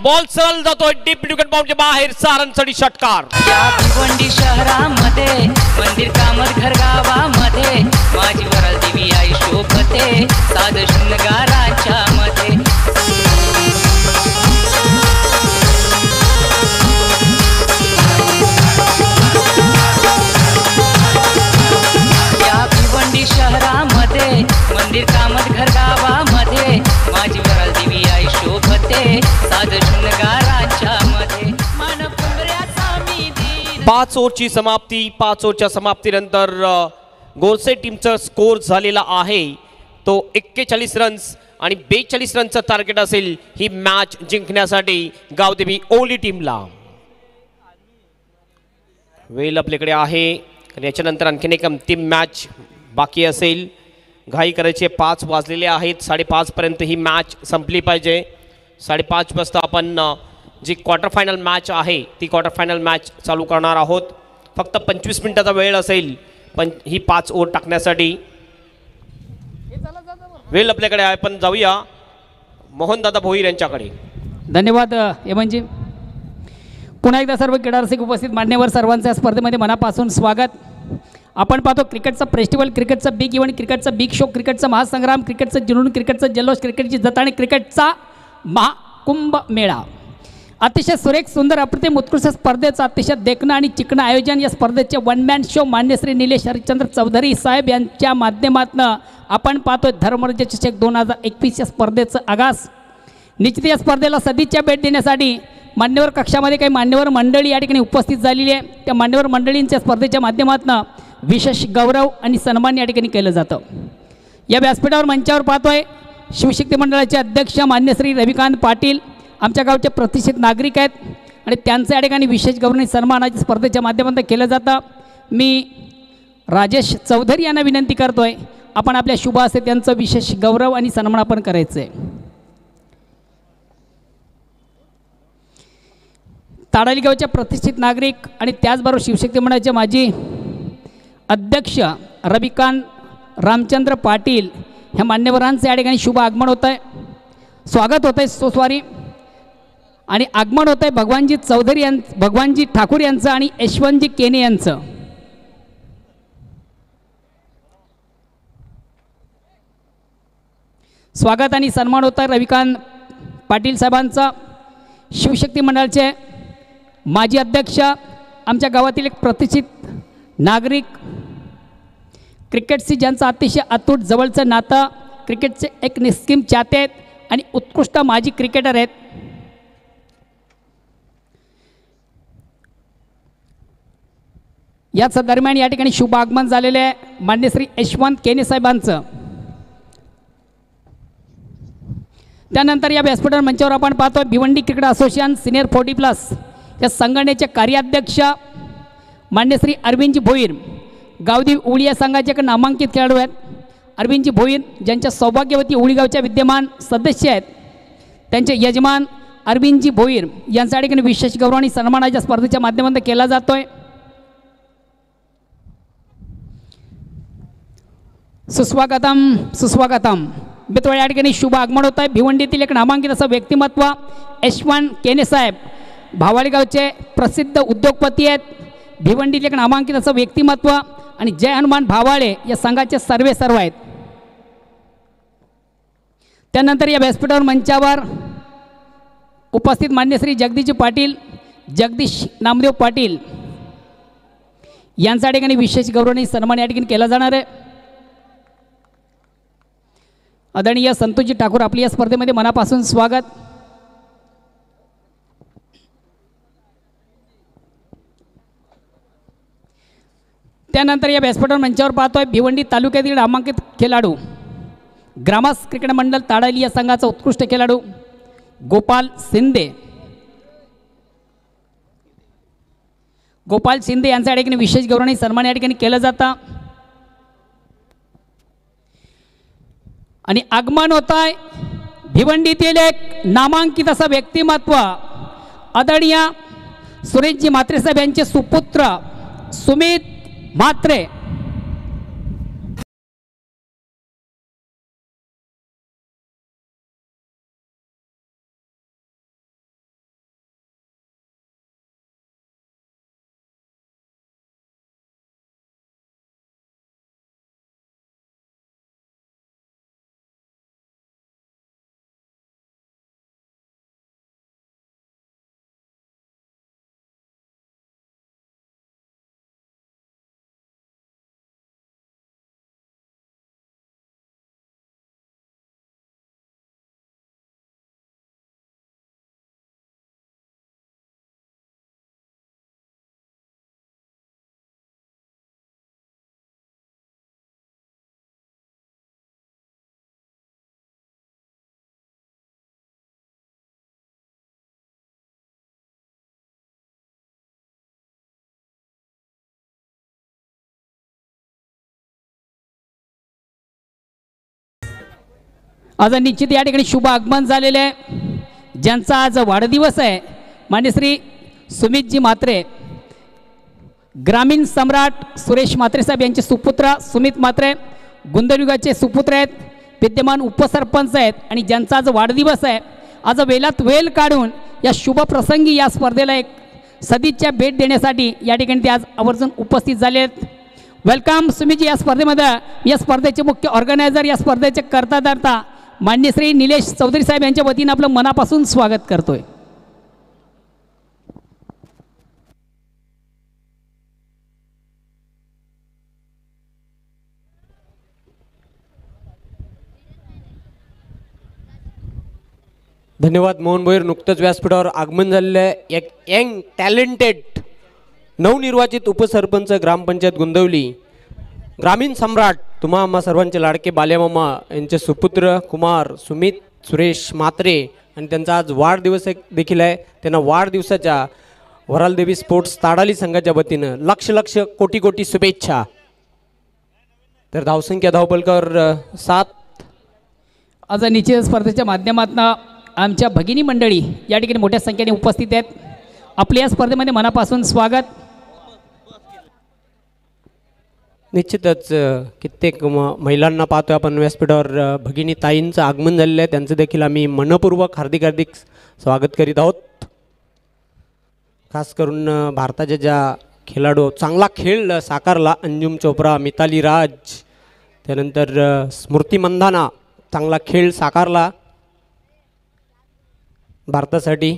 बॉल सरळ जातोय डीप विकेट बाउंडच्या बाहेर. सारंगसडी षटकार. या भिवंडी शहरामध्ये मंदिर कामत घर गावामध्ये माझी वराल देवी आई शोभते साध शृंगाराच्या मध्ये. या भिवंडी शहरामध्ये मंदिर कामत घर गावामध्ये माझी वराल देवी आई शोभते साध शृंगाराच्या मध्ये. मन पुंडऱ्याचा मी दीन. 5 ओव्हरची समाप्ती. 5 ओव्हरच्या समाप्तीनंतर गोरसे टीमचा स्कोर झालेला आहे तो 41 रन्स आणि 42 रनचं टार्गेट असेल ही मॅच जिंकण्यासाठी गावदेवी ओली टीमला. वेल आपल्याकडे आहे आणि याच्यानंतर आणखीन एक अंतिम मॅच बाकी असेल. घाई करायचे. 5 वाजलेले आहेत. 5:30 पर्यंत ही मॅच संपली पाहिजे. 5:30 वाजता आपण जी क्वार्टर फायनल मॅच आहे ती क्वार्टर फायनल मॅच चालू करणार आहोत. फक्त 25 मिनिटाचा वेळ असेल पण ही 5 ओव्हर टाकण्यासाठी. वेळ आपल्याकडे आहे पण जाऊया मोहनदादा भोईर यांच्याकडे. धन्यवाद यमनजी. पुन्हा एकदा सर्व क्रीडा रसिक उपस्थित मान्यवर सर्वांचं या स्पर्धेमध्ये मनापासून स्वागत. आपण पाहतो क्रिकेटचा फेस्टिवल, क्रिकेटचा बिग इव्हेंट, क्रिकेटचा बिग शो, क्रिकेटचा महासंग्राम, क्रिकेटचं जुनून, क्रिकेटचं जल्लोष, क्रिकेटची जत आणि क्रिकेटचा महाकुंभ मेळा. अतिशय सुरेख सुंदर अप्रतिम उत्कृष्ट स्पर्धेचं अतिशय देखणं आणि चिकणं आयोजन. या स्पर्धेचे वन मॅन शो मान्य श्री निलेश हरिश्चंद्र चौधरी साहेब यांच्या माध्यमातून आपण पाहतोय धर्मराज चषक 2021 या स्पर्धेचं आगास. निश्चित या स्पर्धेला सदिच्छा भेट देण्यासाठी मान्यवर कक्षामध्ये काही मान्यवर मंडळी या ठिकाणी उपस्थित झालेली आहे. त्या मान्यवर मंडळींच्या स्पर्धेच्या माध्यमातून विशेष गौरव आणि सन्मान या ठिकाणी केलं जातं. या व्यासपीठावर मंचावर पाहतोय शिवशक्ती मंडळाचे अध्यक्ष मान्य श्री रविकांत पाटील, आमच्या गावचे प्रतिष्ठित नागरिक आहेत आणि त्यांचं या ठिकाणी विशेष गौरव आणि सन्मानाच्या स्पर्धेच्या माध्यमातून केलं जातं. मी राजेश चौधरी यांना विनंती करतोय आपण आपल्या शुभ हस्ते त्यांचं विशेष गौरव आणि सन्मान आपण करायचं आहे. ताडाली गावचे प्रतिष्ठित नागरिक आणि त्याचबरोबर शिवशक्ती मंडळाचे माजी अध्यक्ष रविकांत रामचंद्र पाटील ह्या मान्यवरांचं या ठिकाणी शुभ आगमन होतं आहे. स्वागत होतं आहे सोस्वारी आणि आगमन होतं आहे भगवानजी चौधरी भगवानजी ठाकूर यांचं आणि यशवंतजी केने यांचं. स्वागत आणि सन्मान होतं आहे रविकांत पाटील साहेबांचा. शिवशक्ती मंडळाचे माजी अध्यक्ष, आमच्या गावातील एक प्रतिष्ठित नागरिक, क्रिकेटशी ज्यांचं अतिशय अतूट जवळचं नातं, क्रिकेटचे एक निस्कीम चाहते आहेत आणि उत्कृष्ट माजी क्रिकेटर आहेत. याच दरम्यान या ठिकाणी शुभ आगमन झालेले आहे मान्य श्री यशवंत केने साहेबांचं. त्यानंतर या व्यासपीठावर मंचावर आपण पाहतो भिवंडी क्रिकेट असोसिएशन सिनियर 40+ या संघटनेचे कार्याध्यक्ष मान्य श्री अरविंदजी भोईर, गावदेवी उळी या संघाचे एक नामांकित खेळाडू आहेत. अरविंदजी भोईर ज्यांच्या सौभाग्यवती उळीगावच्या विद्यमान सदस्य आहेत, त्यांचे यजमान अरविंदजी भोईर यांच्या ठिकाणी विशेष गौरव आणि सन्मानाच्या स्पर्धेच्या माध्यमातून केला जातो आहे. सुस्वागतम सुस्वागतम. मित्र या ठिकाणी शुभ आगमन होत आहे. भिवंडीतील एक नामांकित असं व्यक्तिमत्व यशवंत केने साहेब, भावाळी गावचे प्रसिद्ध उद्योगपती आहेत. भिवंडीतील एक नामांकित असं व्यक्तिमत्व आणि जय हनुमान भावाळे या संघाचे सर्व आहेत. त्यानंतर या व्यासपीठावर मंचावर उपस्थित मान्य श्री जगदीशजी पाटील, जगदीश नामदेव पाटील यांच्या ठिकाणी विशेष गौरव आणि सन्मान या ठिकाणी केला जाणार आहे. आदरणीय संतोषजी ठाकूर आपली या स्पर्धेमध्ये मनापासून स्वागत. त्यानंतर या व्यासपीठावर मंचावर पाहतोय भिवंडी तालुक्यातील नामांकित खेळाडू, ग्रामस क्रिकेट मंडळ ताडाली या संघाचा उत्कृष्ट खेळाडू गोपाल शिंदे. गोपाल शिंदे यांच्या ठिकाणी विशेष गौरव आणि सन्मान या ठिकाणी केलं जातं. आणि आगमन होत आहे भिवंडीतील एक नामांकित असं व्यक्तिमत्व आदरणीय सुरेशजी म्हात्रे साहेब यांचे सुपुत्र सुमित म्हात्रे. आज निश्चित या ठिकाणी शुभ आगमन झालेले आहे. ज्यांचा आज वाढदिवस आहे मान्य श्री सुमितजी म्हात्रे, ग्रामीण सम्राट सुरेश म्हात्रे साहेब यांचे सुपुत्र सुमित म्हात्रे गुंदरयुगाचे सुपुत्र आहेत, विद्यमान उपसरपंच आहेत आणि ज्यांचा आज वाढदिवस आहे. आज वेळात वेळ काढून या शुभ प्रसंगी या स्पर्धेला एक सदिच्छा भेट देण्यासाठी या ठिकाणी ते आज आवर्जून उपस्थित झाले आहेत. वेलकम सुमितजी या स्पर्धेमध्ये. या स्पर्धेचे मुख्य ऑर्गनायझर, या स्पर्धेचे कर्ताधर्ता मान्य श्री निलेश चौधरी साहेब यांच्या वतीने आपलं मनापासून स्वागत करतोय. धन्यवाद मोहन भोईर. नुकतंच व्यासपीठावर आगमन झालेलं आहे एक यंग टॅलेंटेड नवनिर्वाचित उपसरपंच ग्रामपंचायत गुंदवली, ग्रामीण सम्राट तुम्हा आम्हा सर्वांचे लाडके बालेमामा यांचे सुपुत्र कुमार सुमित सुरेश म्हात्रे आणि त्यांचा आज वाढदिवस देखील आहे. त्यांना वाढदिवसाच्या वरालदेवी स्पोर्ट्स ताडाली संघाच्या वतीनं लक्ष लक्ष कोटी कोटी शुभेच्छा. तर धावसंख्या धावपलकावर 7. आज निश्चित स्पर्धेच्या माध्यमातून आमच्या भगिनी मंडळी या ठिकाणी मोठ्या संख्येने उपस्थित आहेत. आपल्या या स्पर्धेमध्ये मनापासून स्वागत. निश्चितच कित्येक महिलांना पाहतोय आपण व्यासपीठावर. भगिनी ताईंचं आगमन झालेलं आहे, त्यांचं देखील आम्ही मनपूर्वक हार्दिक हार्दिक स्वागत करीत आहोत. खास करून भारताच्या ज्या खेळाडू चांगला खेळ साकारला, अंजुम चोप्रा, मिताली राज, त्यानंतर स्मृती मंधाना चांगला खेळ साकारला भारतासाठी.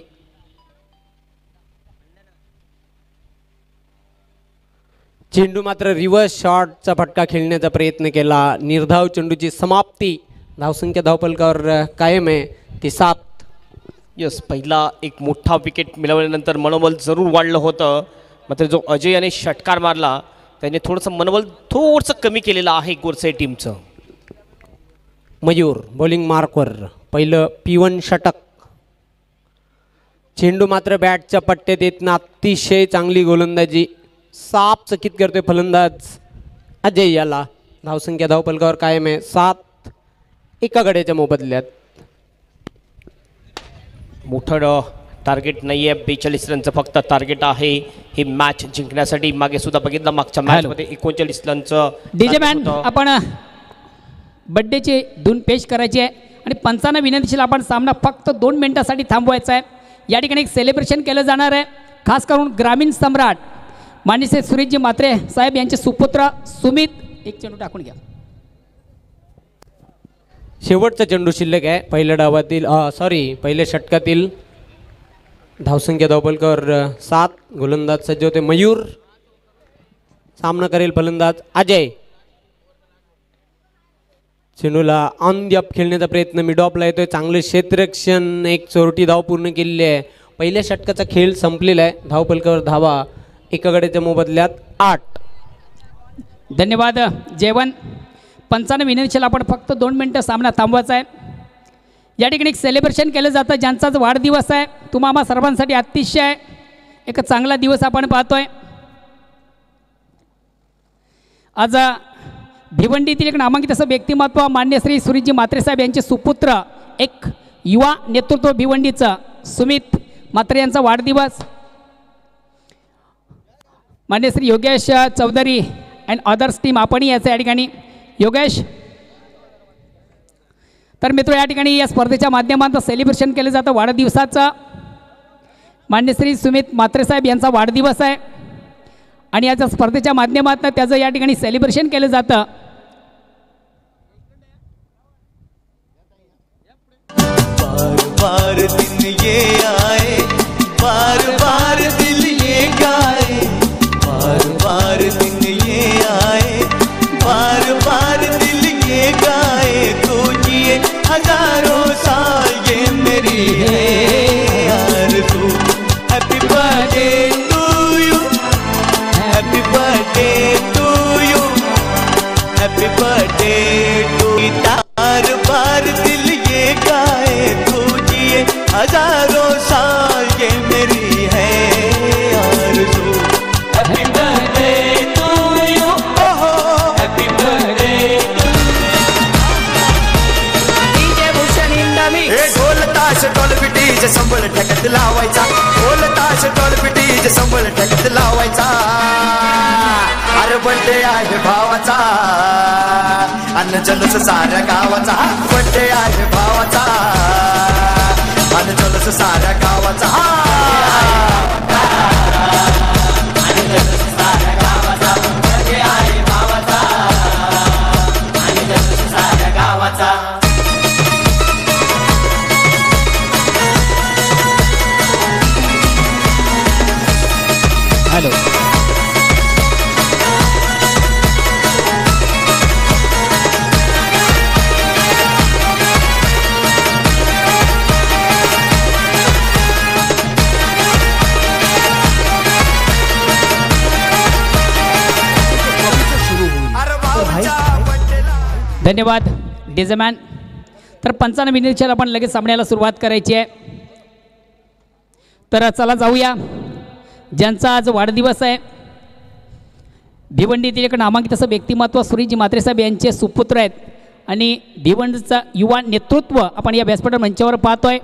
चेंडू मात्र रिव्हर्स शॉटचा फटका खेळण्याचा प्रयत्न केला. निर्धाव चेंडूची समाप्ती. धावसंख्या धावपलकावर कायम आहे ती 7. यस, पहिला एक मोठा विकेट मिळवल्यानंतर मनोबल जरूर वाढलं होतं, मात्र जो अजय याने षटकार मारला त्याने थोडंसं मनोबल थोडंसं कमी केलेलं आहे गोरसे टीमचं. मयूर बॉलिंग मार्कवर पहिलं P1 षटक. चेंडू मात्र बॅटच्या पट्ट्यात येत ना अतिशय चांगली गोलंदाजी. साप चकित करतोय फलंदाज अजय याला. धावसंख्या धावपलकावर कायम आहे 7. एका गड्याच्या मोबदल्यात. मोठं टार्गेट नाही आहे, 42 रनचं फक्त टार्गेट आहे ही मॅच जिंकण्यासाठी. मागे सुद्धा बघितलं मागच्या मॅचमध्ये 39 रनचं. डीजे मॅन आपण बड्डेचे धून पेश करायची आहे आणि पंचांना विनंतीशील आपण सामना फक्त 2 मिनिटासाठी थांबवायचा आहे. या ठिकाणी एक सेलिब्रेशन केलं जाणार आहे, खास करून ग्रामीण सम्राट मान्य श्री सुरेशजी म्हात्रे साहेब यांचे सुपुत्र सुमित. एक चेंडू टाकून घ्या. शेवटचा चेंडू शिल्लक आहे पहिल्या डावातील पहिल्या षटकातील. धावसंख्या धावपलकावर 7. गोलंदाज सज्ज होते मयूर. सामना करेल फलंदाज अजय. चेंडूला ऑन दी अप खेळण्याचा प्रयत्न मिड ऑफला येतोय. चांगले क्षेत्ररक्षण. एक चोरटी धाव पूर्ण केलेली आहे. पहिल्या षटकाचा खेळ संपलेला आहे. धावपलकावर धावा एका गड्याच्या मोबदल्यात 8. धन्यवाद जेवण. पंचांना विनंतीशील आपण फक्त 2 मिनिटं सामना थांबवायचा आहे. या ठिकाणी एक सेलिब्रेशन केलं जातं ज्यांचाच वाढदिवस आहे. तुम्हा आम्हा सर्वांसाठी अतिशय एक चांगला दिवस आपण पाहतोय. आज भिवंडीतील एक नामांकित असं व्यक्तिमत्व मान्य श्री सुरेशजी म्हात्रे साहेब यांचे सुपुत्र एक युवा नेतृत्व भिवंडीचं सुमित म्हात्रे यांचा वाढदिवस. मान्य Shri Yogesh Chaudhari and others team आपणही याचं या ठिकाणी योगेश. तर मित्र या ठिकाणी या स्पर्धेच्या माध्यमातून सेलिब्रेशन केलं जातं वाढदिवसाचं. मान्य श्री सुमित म्हात्रे साहेब यांचा वाढदिवस आहे आणि याच्या स्पर्धेच्या माध्यमातून त्याचं या ठिकाणी सेलिब्रेशन केलं जातं. बार बार दिन ये आए, बार बार दिल ये गाए, बार बार दिन ये आए, बार बार दिल ये गाए, तो जिए हजारों साल ये मेरी है आरज़ू. Happy birthday to you, happy birthday to you, happy birthday to you. बार बार दिल ये गाए, तो जिए हजारों साल ये मेरी है आरज़ू. Happy birthday to you, happy birthday to you. ढोल ताश ढोल पिटीज संबळ ठेकत लावायचा, ढोल ताश ढोल पिटीज संबळ ठेकत लावायचा. अरे बर्थडे आहे भावाचा, अन्न जलस साऱ्या गावाचा. बर्थडे आहे भावाचा, अन्न जलस साऱ्या गावाचा. बर्थडे आहे भावाचा, अन्न जलस साऱ्या गावाचा. हॅलो. धन्यवाद डिझमॅन. तर 55 मिनिटच्या आपण लगेच सामन्याला सुरुवात करायची आहे. तर चला जाऊया. ज्यांचा आज वाढदिवस आहे भिवंडीतील एक नामांकित असं व्यक्तिमत्व सुरेशजी म्हात्रे साहेब यांचे सुपुत्र आहेत आणि भिवंडीचं युवा नेतृत्व आपण या व्यासपीठ मंचावर पाहतोय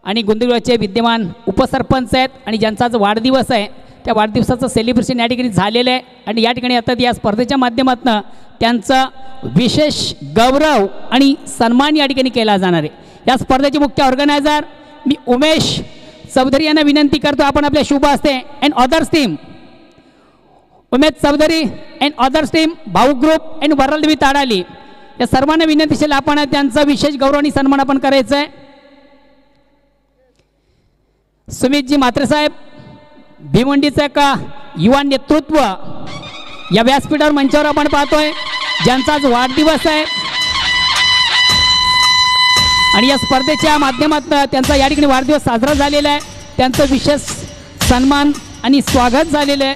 आणि गोंदिवलीचे विद्यमान उपसरपंच आहेत आणि ज्यांचा आज वाढदिवस आहे त्या वाढदिवसाचं सेलिब्रेशन या ठिकाणी झालेलं आहे आणि या ठिकाणी आता या स्पर्धेच्या माध्यमातून त्यांचा विशेष गौरव आणि सन्मान या ठिकाणी केला जाणार आहे. या स्पर्धेचे मुख्य ऑर्गनायझर मी उमेश चौधरी यांना विनंती करतो आपण आपल्या शुभ हस्ते and others team Umesh Chaudhari and others team भाऊ ग्रुप अँड वरलदेवी ताडाली या सर्वांना विनंती आपण त्यांचा विशेष गौरव आणि सन्मान आपण करायचा आहे. सुमितजी म्हात्रे साहेब भिवंडीचं का युवा नेतृत्व या व्यासपीठावर मंचावर आपण पाहतोय ज्यांचा आज वाढदिवस आहे आणि या स्पर्धेच्या माध्यमातून त्यांचा या ठिकाणी वाढदिवस साजरा झालेला आहे. त्यांचं विशेष सन्मान आणि स्वागत झालेलं आहे.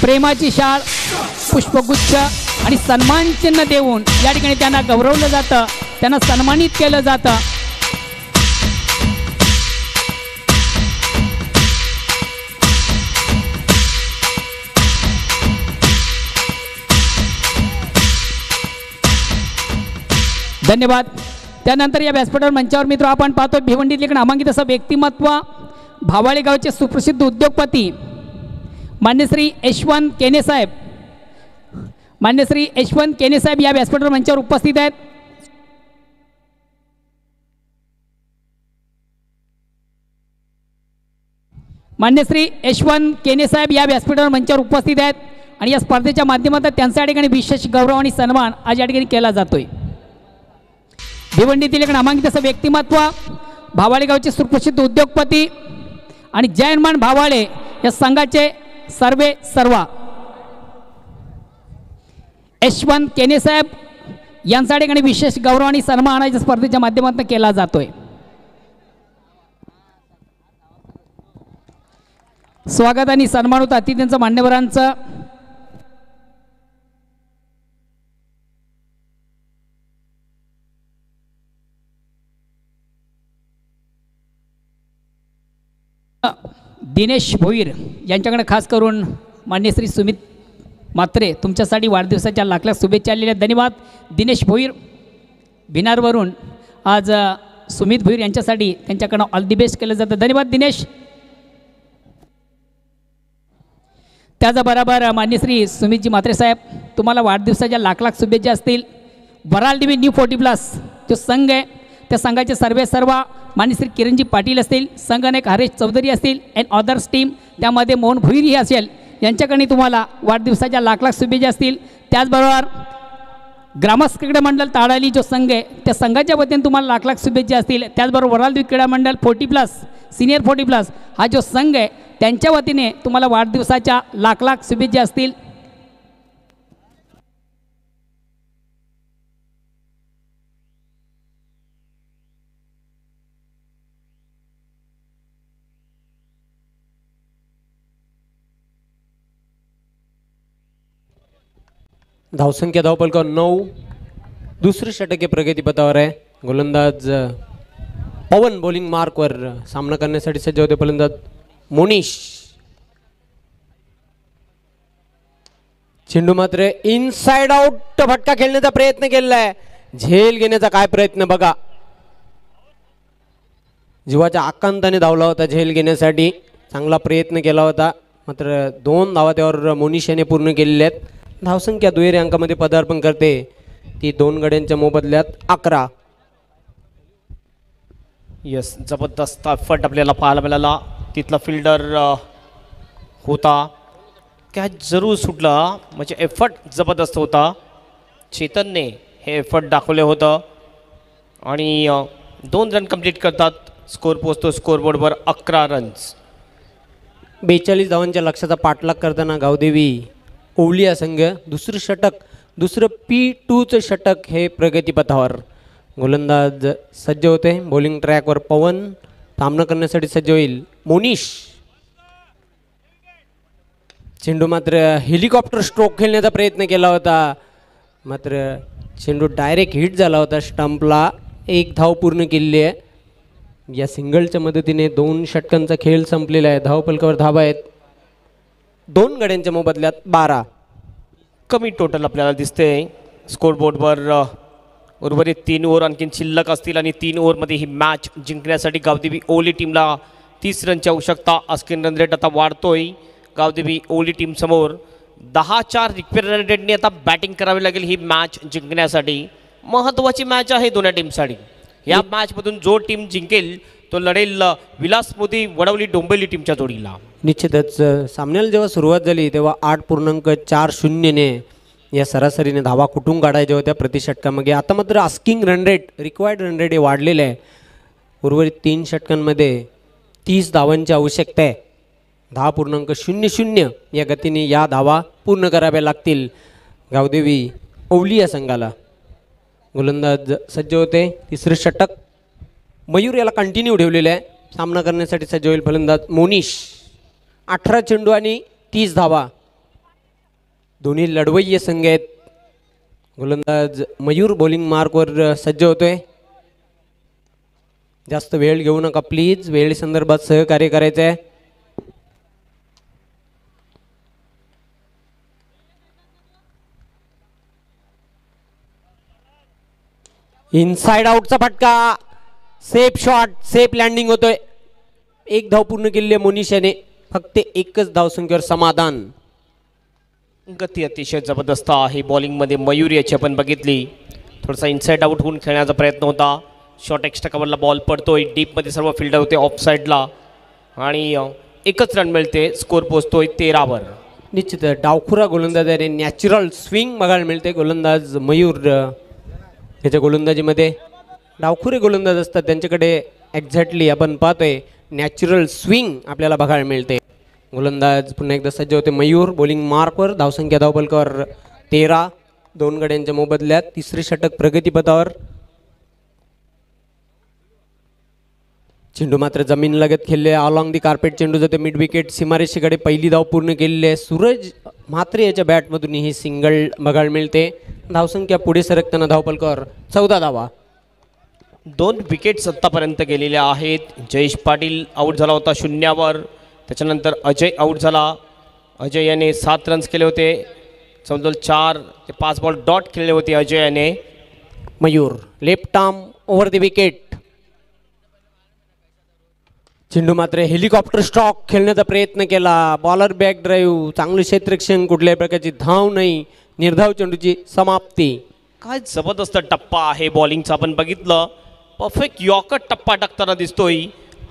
प्रेमाची शाळ पुष्पगुच्छ आणि सन्मान चिन्ह देऊन या ठिकाणी त्यांना गौरवलं जातं, त्यांना सन्मानित केलं जातं. धन्यवाद. त्यानंतर या व्यासपीठावर मंचावर मित्र आपण पाहतो भिवंडीतील एक नामांकित असं व्यक्तिमत्व भावाळे गावचे सुप्रसिद्ध उद्योगपती मान्य श्री यशवंत केने साहेब. मान्य श्री यशवंत केने साहेब या व्यासपीठावर मंचावर उपस्थित आहेत. मान्य श्री यशवंत केने साहेब या व्यासपीठावर मंचावर उपस्थित आहेत आणि या स्पर्धेच्या माध्यमातून त्यांच्या या ठिकाणी विशेष गौरव आणि सन्मान आज या ठिकाणी केला जातोय. भिवंडीतील एक नामांकित असं व्यक्तिमत्व भावाळे गावचे सुप्रसिद्ध उद्योगपती आणि जयमान भावाळे या संघाचे सर्वे सर्वा यशवंत केने साहेब यांच्या ठिकाणी विशेष गौरव आणि सन्मान या स्पर्धेच्या माध्यमातून केला जातोय. स्वागत आणि सन्मान होतं अतिथींचं मान्यवरांचं. दिनेश भोईर यांच्याकडे खास करून मान्य श्री सुमित म्हात्रे तुमच्यासाठी वाढदिवसाच्या लाख लाख शुभेच्छा आलेल्या आहेत. धन्यवाद दिनेश भोईर. भिनारवरून आज सुमित भोईर यांच्यासाठी त्यांच्याकडनं ऑल दी बेस्ट केलं जातं. धन्यवाद दिनेश. त्याचबरोबर मान्य श्री सुमितजी म्हात्रे साहेब तुम्हाला वाढदिवसाच्या लाख लाख शुभेच्छा असतील. वराल टीव्ही न्यू 40+ जो संघ आहे त्या संघाचे सर्व मान्य श्री किरणजी पाटील असतील, संघनायक हरेश चौधरी असतील अँड अदर्स टीम, त्यामध्ये मोहन भोईरही असेल, यांच्याकडे तुम्हाला वाढदिवसाच्या लाख लाख शुभेच्छा असतील. त्याचबरोबर ग्रामस्थ क्रीडा मंडळ ताडाली जो संघ आहे त्या संघाच्या वतीने तुम्हाला लाख लाख शुभेच्छा असतील. त्याचबरोबर वराल क्रीडा मंडळ 40+ सिनियर 40+ हा जो संघ आहे त्यांच्या वतीने तुम्हाला वाढदिवसाच्या लाख लाख शुभेच्छा असतील. धावसंख्या धावपलकावर 9. दुसरे षटक हे प्रगतीपथावर आहे. गोलंदाज पवन बॉलिंग मार्कवर सामना करण्यासाठी सज्ज होते. फलंदाज मोनिश. चेंडू मात्र इनसाइड आउट फटका खेळण्याचा प्रयत्न केलेला आहे. झेल घेण्याचा काय प्रयत्न बघा. जीवाच्या आकांताने धावला होता झेल घेण्यासाठी, चांगला प्रयत्न केला होता, मात्र 2 धावा त्यावर मोनिश याने पूर्ण केलेल्या आहेत. धावसंख्या दुहेरी अंकामध्ये पदार्पण करते ती 2 गड्यांच्या मोबदल्यात 11. यस, जबरदस्त एफर्ट आपल्याला पाहायला मिळाला. तिथला फिल्डर होता, कॅच जरूर सुटला, म्हणजे एफर्ट जबरदस्त होता. चेतनने हे एफर्ट दाखवले होतं आणि 2 रन कंप्लीट करतात. स्कोर पोहोचतो स्कोरबोर्डवर 11 रन्स. 42 धावांच्या लक्ष्याचा पाठलाग करताना गावदेवी ओवलिया संघ दुसरं षटक, दुसरं P2चं षटक हे प्रगतीपथावर. गोलंदाज सज्ज होते. बॉलिंग ट्रॅकवर पवन सामना करण्यासाठी सज्ज होईल. मोनिश. चेंडू मात्र हेलिकॉप्टर स्ट्रोक खेळण्याचा प्रयत्न केला होता, मात्र चेंडू डायरेक्ट हिट झाला होता स्टंपला. 1 धाव पूर्ण केलेली आहे. या सिंगलच्या मदतीने 2 षटकांचा खेळ संपलेला आहे. धावपलकावर धावा आहेत 2 गड्यांच्या मोबदल्यात 12. कमी टोटल आपल्याला दिसते स्कोरबोर्डवर. उर्वरित 3 ओव्हर आणखीन शिल्लक असतील आणि 3 ओव्हरमध्ये ही मॅच जिंकण्यासाठी गावदेवी ओवली टीमला 30 रनची आवश्यकता. अस्किन रन रेट आता वाढतोय गावदेवी ओवली टीम समोर. 10-4 रिक्वायर्ड रन रेटने आता बॅटिंग करावी लागेल ही मॅच जिंकण्यासाठी. महत्त्वाची मॅच आहे दोन्ही टीमसाठी. या मॅचमधून जो टीम जिंकेल तो लढेल विलास मोदी वडवली डोंबिवली टीमच्या जोडीला. निश्चितच सामन्याला जेव्हा सुरुवात झाली तेव्हा 8.40 या सरासरीने धावा कुठून काढायच्या होत्या प्रति षटकामध्ये. आता मात्र asking run rate, required run rate हे वाढलेले आहे. उर्वरित 3 षटकांमध्ये 30 धावांची आवश्यकता आहे. 10.00 या गतीने या धावा पूर्ण कराव्या लागतील गावदेवी ओवली या संघाला. गोलंदाज सज्ज होते. तिसरं षटक मयूर याला कंटिन्यू ठेवलेलं आहे. सामना करण्यासाठी सज्ज होईल फलंदाज मोनिश. 18 चेंडू आणि 30 धावा. दोन्ही लढवय्ये संघ आहेत. गोलंदाज मयूर बॉलिंग मार्कवर सज्ज होतोय. जास्त वेळ घेऊ नका प्लीज, वेळे संदर्भात सहकार्य करायचं आहे. इनसाइड आउटचा फटका, सेफ शॉट, सेफ लँडिंग होतोय. 1 धाव पूर्ण केलेली आहे मोनिश याने. फक्त 1च धावसंख्येवर समाधान. गती अतिशय जबरदस्त आहे बॉलिंगमध्ये. मयूर याची आपण बघितली, थोडासा इनसाइड आउट होऊन खेळण्याचा प्रयत्न होता. शॉर्ट एक्स्ट्रा कव्हरला बॉल पडतोय. डीपमध्ये सर्व फिल्डर होते ऑफ साईडला आणि 1च रन मिळते. स्कोर पोचतोय 13 निश्चित डावखुरा गोलंदाज आहे. नॅचरल स्विंग बघायला मिळते गोलंदाज मयूर याच्या गोलंदाजीमध्ये. डावखुरे गोलंदाज असतात त्यांच्याकडे एक्झॅक्टली आपण पाहतोय नॅचरल स्विंग आपल्याला बघायला मिळते. गोलंदाज पुन्हा एकदा सज्ज होते मयूर बॉलिंग मार्कवर. धावसंख्या धावपलकावर 13. 2 गड्यांच्या मोबदल्यात तिसरे षटक प्रगतीपथावर. चेंडू मात्र जमीन लगत खेळले. अलॉंग दी कार्पेट चेंडू जाते मिड विकेट सीमारेषेकडे. पहिली धाव पूर्ण केलेली आहे. सूरज म्हात्रे याच्या बॅटमधून ही सिंगल बघायला मिळते. धावसंख्या पुढे सरकताना धावपलकावर 14 धावा. 2 विकेट्स आत्तापर्यंत गेलेल्या आहेत. जयेश पाटील आऊट झाला होता 0वर. त्याच्यानंतर अजय आऊट झाला. अजय याने 7 रन्स केले होते. जवळजवळ 4 ते 5 बॉल डॉट केले होते अजय याने. Mayur left arm over the wicket. चेंडू मात्र हेलिकॉप्टर स्टॉक खेळण्याचा प्रयत्न केला. बॉलर बॅक ड्राईव्ह, चांगलं क्षेत्ररक्षण, कुठल्याही प्रकारची धाव नाही, निर्धाव चेंडूची समाप्ती. काय जबरदस्त टप्पा आहे बॉलिंगचा. आपण बघितलं परफेक्ट यॉर्कर टप्पा टाकताना दिसतोय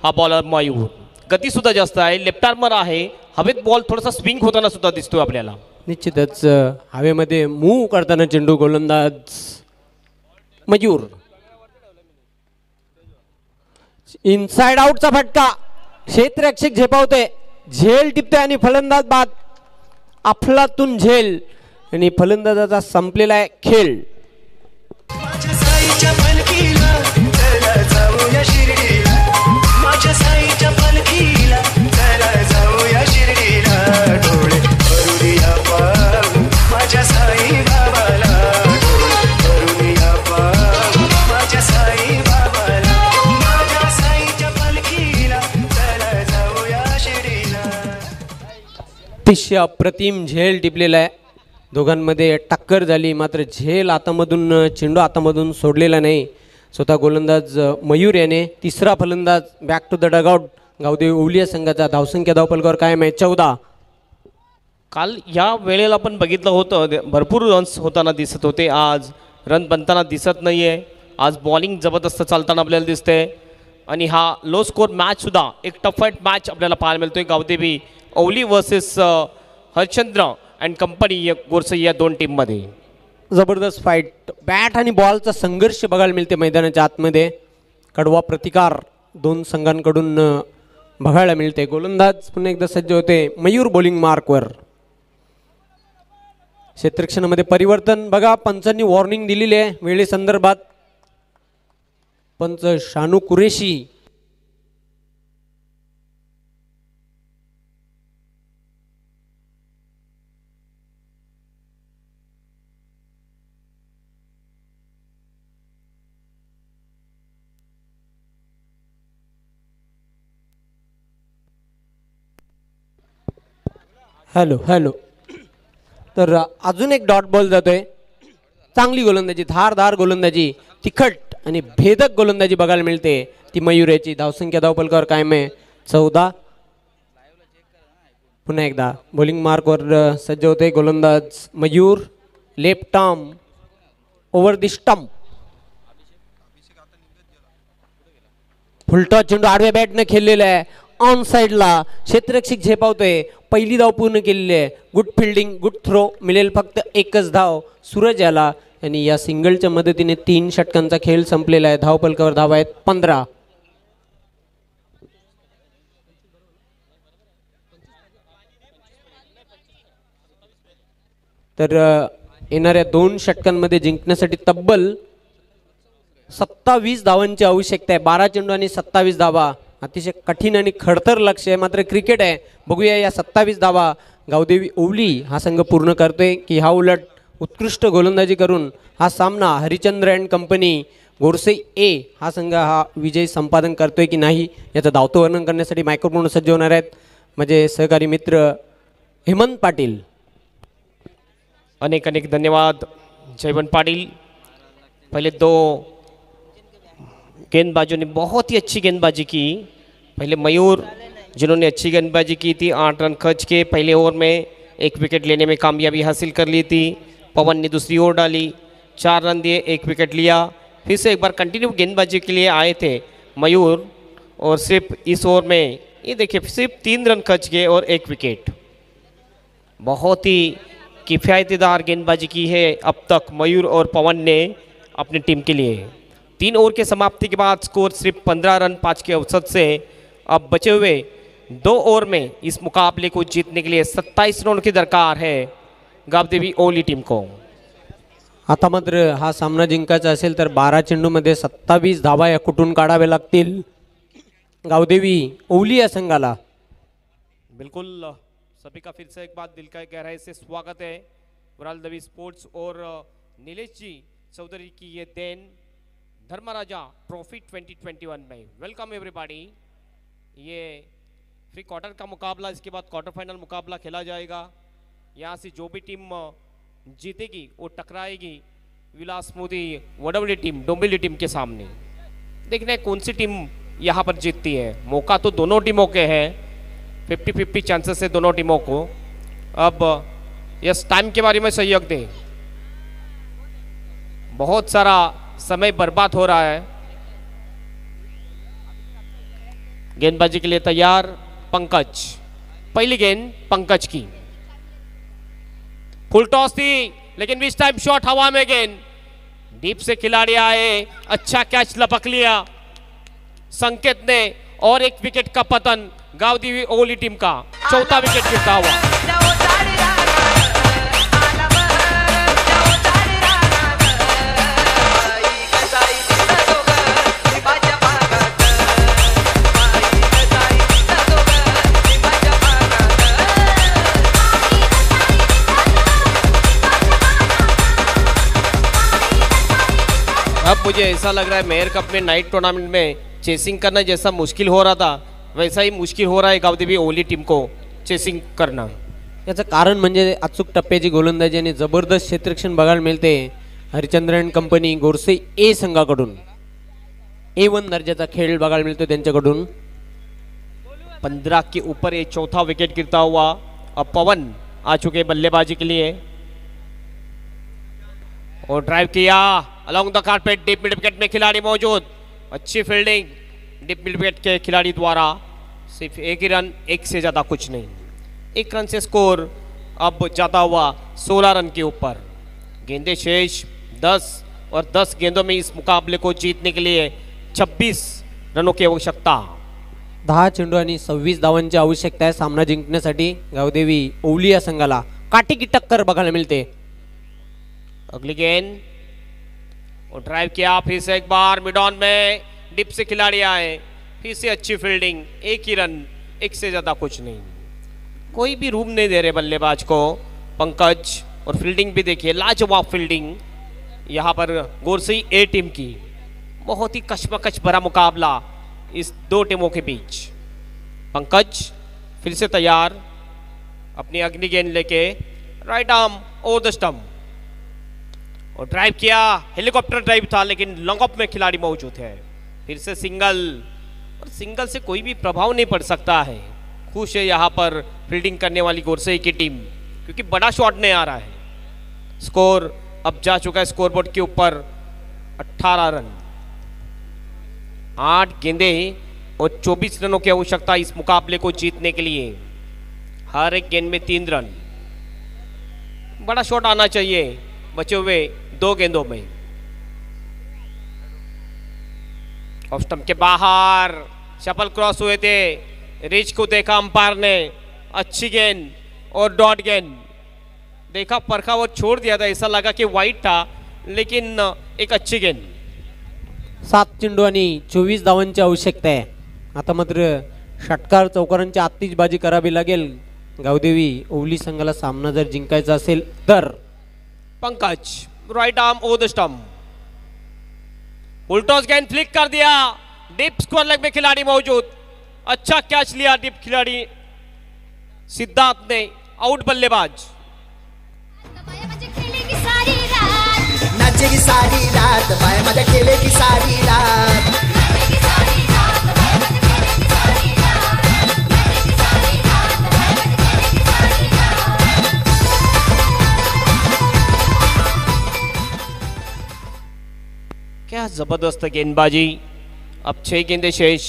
हा बॉलर मयूर. गती सुद्धा जास्त आहे, लेफ्ट आर्मर आहे. हवेत बॉल थोडासा स्विंग होताना सुद्धा दिसतोय आपल्याला. निश्चितच हवेमध्ये मूव्ह करताना चेंडू गोलंदाज मयूर. इनसाइड आउटचा फटका, क्षेत्ररक्षक झेपावते, झेल टिपते आणि फलंदाज बाद. अफलातून झेल आणि फलंदाजाचा संपलेला आहे खेळ. माझ्या साईच्या पालखीला चला जाऊया शिर्डीला. माझ्या साईच्या पालखीला चला जाऊया शिर्डीला. डोळे भरूया पाहू माझ्या साई बाबाला. डोळे भरूया पाहू माझ्या साई बाबाला. माझ्या साईच्या पालखीला चला जाऊया शिर्डीला. अतिशय अप्रतिम झेल टिपलेला आहे. दोघांमध्ये टक्कर झाली, मात्र झेल आतामधून, चेंडू आतामधून सोडलेला नाही. स्वतः गोलंदाज मयूर याने. तिसरा फलंदाज back to the dugout. Gavdevi ओवलिया संघाचा धावसंख्या धावपलकावर कायम आहे 14. काल या वेळेला आपण बघितलं होतं भरपूर रन्स होताना दिसत होते. आज रन बनताना दिसत नाही आहे. आज बॉलिंग जबरदस्त चालताना आपल्याला दिसते. आणि हा लो स्कोर मॅचसुद्धा एक टफ फाईट मॅच आपल्याला पाहायला मिळतोय. Gavdevi Ovali versus Harchandra and company Gorsai या 2 टीममध्ये. जबरदस्त फाईट, बॅट आणि बॉलचा संघर्ष बघायला मिळते मैदानाच्या आतमध्ये. कडवा प्रतिकार 2 संघांकडून बघायला मिळते. गोलंदाज पुन्हा एकदा सज्ज होते मयूर बॉलिंग मार्कवर. क्षेत्ररक्षणामध्ये परिवर्तन बघा, पंचांनी वॉर्निंग दिलेली आहे वेळेसंदर्भात. पंच शानू कुरेशी हॅलो हॅलो. तर अजून एक डॉट बॉल जातोय. चांगली गोलंदाजी, धारदार गोलंदाजी, तिखट आणि भेदक गोलंदाजी बघायला मिळते ती मयूर याची. धावसंख्या धावपलकावर कायम आहे 14. पुन्हा एकदा बॉलिंग मार्कवर सज्ज होते गोलंदाज मयूर. लेफ्ट आर्म ओव्हर दी स्टंप. फुलटॉस चेंडू आडव्या बॅटने खेळलेला आहे. ऑन साईडला क्षेत्ररक्षक झेपावतोय. पहिली धाव पूर्ण केलेली आहे. Good fielding, good throw. मिळेल फक्त एकच धाव सूरज याला. आणि या सिंगलच्या मदतीने 3 षटकांचा खेळ संपलेला आहे. धावपलकावर धाव आहेत 15. तर येणाऱ्या 2 षटकांमध्ये जिंकण्यासाठी तब्बल 27 धावांची आवश्यकता आहे. 12 चेंडू आणि 27 धावा. अतिशय कठीण आणि खडतर लक्ष आहे, मात्र क्रिकेट आहे. बघूया या 27 धावा गावदेवी ओवली हा संघ पूर्ण करतोय की हा उलट उत्कृष्ट गोलंदाजी करून हा सामना हरिचंद्र अँड कंपनी गोरसई ए हा संघ हा विजय संपादन करतोय की नाही याचं धावतं वर्णन करण्यासाठी मायक्रोफोन सज्ज होणार आहेत माझे सहकारी मित्र हेमंत पाटील. अनेक अनेक धन्यवाद जयवंत पाटिल. पहले 2 गेंदबाजों ने बहुत ही अच्छी गेंदबाजी की. पहले मयूर जिन्होंने अच्छी गेंदबाजी की थी, 8 रन खर्च के पहले ओवर में 1 विकेट लेने में कामयाबी हासिल कर ली थी. पवन ने दूसरी ओवर डाली, 4 रन दिए, 1 विकेट लिया. फिर से एक बार कंटिन्यू गेंदबाजी के लिए आए थे मयूर और सिर्फ इस ओवर में ये देखिए सिर्फ 3 रन खर्च किए और 1 विकेट. बहुत ही किफ़ायतीदार गेंदबाजी की है अब तक मयूर और पवन ने अपनी टीम के लिए. 3 ओवर के समाप्ति के बाद स्कोर सिर्फ 15 रन 5 के औसत से. अब बचे हुए 2 ओवर में इस मुकाबले को जीतने के लिए 27 रनों की दरकार है गावदेवी ओवली टीम को. आता मात्र हा सामना जिंकायचा असेल तर 12 चेंडूमध्ये 27 धावा या कुठून काढाव्या लागतील गावदेवी ओवली या संघाला. बिल्कुल सभी का फिर से एक बात दिल का गहराई से स्वागत है. वराल दवी स्पोर्ट्स और नीलेश जी चौधरी की ये देन धर्मराजा ट्रॉफी 2021 में. Welcome everybody. ये प्री क्वार्टर का मुकाबला, इसके बाद क्वार्टर फाइनल मुकाबला खेला जाएगा। यहाँ से जो भी टीम जीतेगी वो टकराएगी विलास मोदी वडवली टीम, डोंबिवली टीम के सामने। देखना है कौन सी टीम यहाँ पर जीतती है। मौका तो दोनों टीमों के हैं, 50-50 चांसेस है दोनों टीमों को। अब यस, टाइम के बारे में सहयोग दें, बहुत सारा समय बर्बाद हो रहा है। गेंदबाजी के लिए तैयार पंकज, पहली गेंद पंकज की, फुल टॉस थी लेकिन इस टाइम शॉट हवा में, गेंद डीप से खिलाड़ी आए, अच्छा कैच लपक लिया संकेत ने, और एक विकेट का पतन गावदेवी ओवली टीम का, चौथा विकेट गिरता हुआ। अब मुझे ऐसा लग रहा है मेयर कप में नाइट टूर्नामेंट में चेसिंग करना जैसा मुश्किल हो रहा था वैसा ही मुश्किल हो रहा है गावदेवी ओवली टीम को चेसिंग करना। याचं कारण म्हणजे अचूक टप्प्याची गोलंदाजी आणि जबरदस्त क्षेत्ररक्षण बघायला मिळते हरिचंद्रन कंपनी गोरसे ए संघाकडून। A1 दर्जाचा खेळ बघायला मिळतो त्यांच्याकडून। 15 के ऊपर ये चौथा विकेट गिरता हुआ। अब पवन आ चुके बल्लेबाजी के लिए और ड्राइव किया along the carpet, deep mid wicket में खिलाड़ी मौजूद, अच्छी फील्डिंग डीप मिड विकेट के खिलाड़ी द्वारा। सिर्फ एक ही रन, एक से ज़्यादा कुछ नहीं, एक रन से स्कोर अब जाता हुआ 16 रन के ऊपर। गेंदे शेष 10 और 10 गेंदों में इस मुकाबले को जीतने के लिए 26 रनों की आवश्यकता। 10 चेंडू आणि 26 धावांची आवश्यकता आहे सामना जिंकण्यासाठी गावदेवी ओवली या संघाला। काटी की टक्कर बघायला मिळते। अगली गेंद और ड्राइव किया, फिर से एक बार मिड ऑन में डिप से खिलाड़ी आए, फिर से अच्छी फील्डिंग, एक ही रन, एक से ज़्यादा कुछ नहीं, कोई भी रूम नहीं दे रहे बल्लेबाज को पंकज। और फील्डिंग भी देखिए, लाजवाब फील्डिंग यहाँ पर गोरसई ए टीम की। बहुत ही कशमकश भरा मुकाबला इस दो टीमों के बीच। पंकज फिर से तैयार, अपनी अग्नि गेंद लेके right arm over the stump और ड्राइव किया, हेलीकॉप्टर ड्राइव था लेकिन लॉन्ग ऑफ में खिलाड़ी मौजूद है। फिर से सिंगल, और सिंगल से कोई भी प्रभाव नहीं पड़ सकता है। खुश है यहाँ पर फील्डिंग करने वाली गोरसई की टीम क्योंकि बड़ा शॉट नहीं आ रहा है। स्कोर अब जा चुका है स्कोरबोर्ड के ऊपर 18 रन, 8 गेंदे और 24 रनों की आवश्यकता इस मुकाबले को जीतने के लिए। हर एक गेंद में 3 रन, बड़ा शॉट आना चाहिए बचे हुए 2 गेंदों में। ऑफ स्टंप के बाहर शफल क्रॉस हुए थे, रिच को देखा अंपायर ने, अच्छी गेंद और डॉट गेंद देखा, परखा और छोड़ दिया था, ऐसा लगा कि वाइड था लेकिन एक अच्छी गेंद। 7 चेंडू आणि 24 धावांची आवश्यकता आहे। आता मात्र षटकार चौकारांची आतिषबाजी करावी लागेल गावदेवी ओवली संघाला सामना जर जिंकायचा असेल तर। Pankaj right arm over the stump, उल्टॉस गेंद फ्लिक कर दिया, डीप स्क्वायर लेग में खिलाड़ी मौजूद, अच्छा कैच लिया डीप खिलाड़ी सिद्धार्थ ने, आउट बल्लेबाज। नाचेगी सारी रात बाय मध्ये खेलेगी सारी रात। क्या जबरदस्त गेंदबाजी। अब 6 गेंदे शेष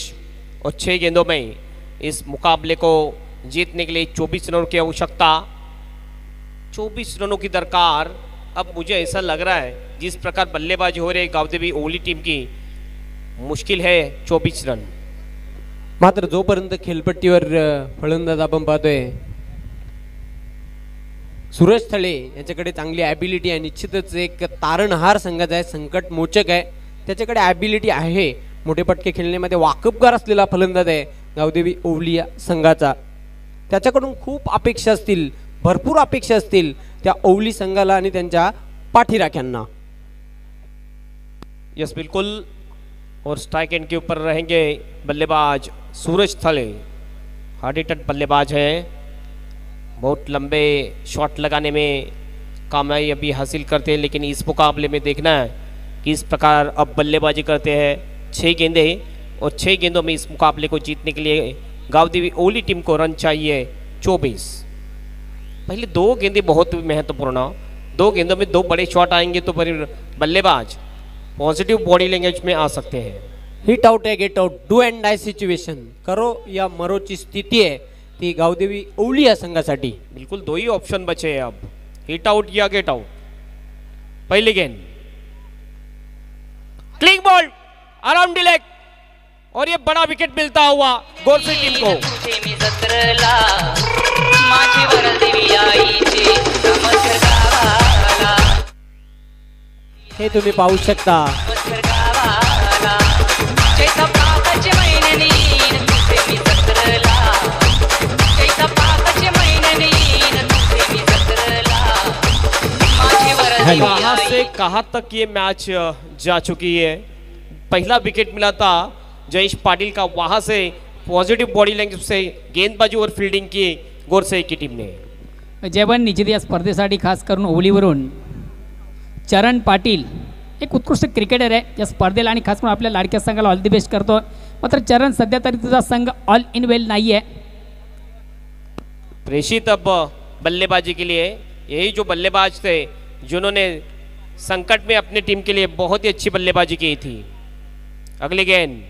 और 6 गेंदों में इस मुकाबले को जीतने के लिए 24 रनों की आवश्यकता, 24 रनों की दरकार। अब मुझे ऐसा लग रहा है जिस प्रकार बल्लेबाजी हो रही है गावदेवी ओवली टीम की, मुश्किल है 24 रन। मात्र जोपर्यंत खेळपट्टीवर फलंदाज आपण पाहतोय सूरज थळे याच्याकडे चांगली ॲबिलिटी आहे, निश्चितच एक तारणहार संघाचा आहे, संकट मोचक आहे, त्याच्याकडे ॲबिलिटी आहे, मोठे पटके खेळण्यामध्ये वाकबगार असलेला फलंदाज आहे गावदेवी ओवली या संघाचा। त्याच्याकडून खूप अपेक्षा असतील, भरपूर अपेक्षा असतील त्या ओवली संघाला आणि त्यांच्या पाठीराख्यांना। यस बिल्कुल, और स्ट्राइक एंड के ऊपर रहेंगे बल्लेबाज सूरज थले। हार्ड हिटर बल्लेबाज है, बहुत लंबे शॉट लगाने में कामयाबी हासिल करते हैं, लेकिन इस मुकाबले में देखना है कि इस प्रकार अब बल्लेबाजी करते हैं। 6 गेंदे और 6 गेंदों में इस मुकाबले को जीतने के लिए गांवदेवी ओली टीम को रन चाहिए 24। पहले 2 गेंदे बहुत महत्वपूर्ण, 2 गेंदों में 2 बड़े शॉट आएंगे तो फिर बल्लेबाज पॉजिटिव बॉडी लैंग्वेज में आ सकते हैं। हिट आउट आहे get out, do and die situation, करो या मरोची स्थिती आहे ती गावदेवी ओवली या संघासाठी। बिल्कुल 2 ही ऑप्शन बचे हैं अब, हिट आउट या गेट आउट। पहली गेंद क्लिक बॉल अराउंड लेग और ये बड़ा विकेट मिलता हुआ गोरसे टीम को। मी जत्रला माझी वरल देवी आईची नमस्कार गावाला, हे तुम्ही पाहू शकता। नमस्कार गावाला चैत्र पाकाचे महिन्यानी मी जत्रला, चैत्र पाकाचे महिन्यानी मी जत्रला माझी वरल देवी कहां आई। से कहां तक ये मैच जा चुकी है। पहला विकेट मिला था जयेश पाटिल का, वहां से पॉजिटिव बॉडी लैंग्वेज से गेंदबाजी और फील्डिंग की गोरसे की टीम ने। जेवण निश्चित या स्पर्धेसाठी खास करून ओवलीवरून चरण पाटील एक उत्कृष्ट क्रिकेटर आहे, या स्पर्धेला आणि खास करून आपल्या लाडक्या संघाला ऑल दी बेस्ट करतो। मात्र चरण सध्या तरी तुझा संघ ऑल इन वेल नाही आहे। प्रेषित अब बल्लेबाजी के लिए, यही जो बल्लेबाज थे जिन्होंने संकट में अपनी टीम के लिए बहुत ही अच्छी बल्लेबाजी की थी। अगली गेंद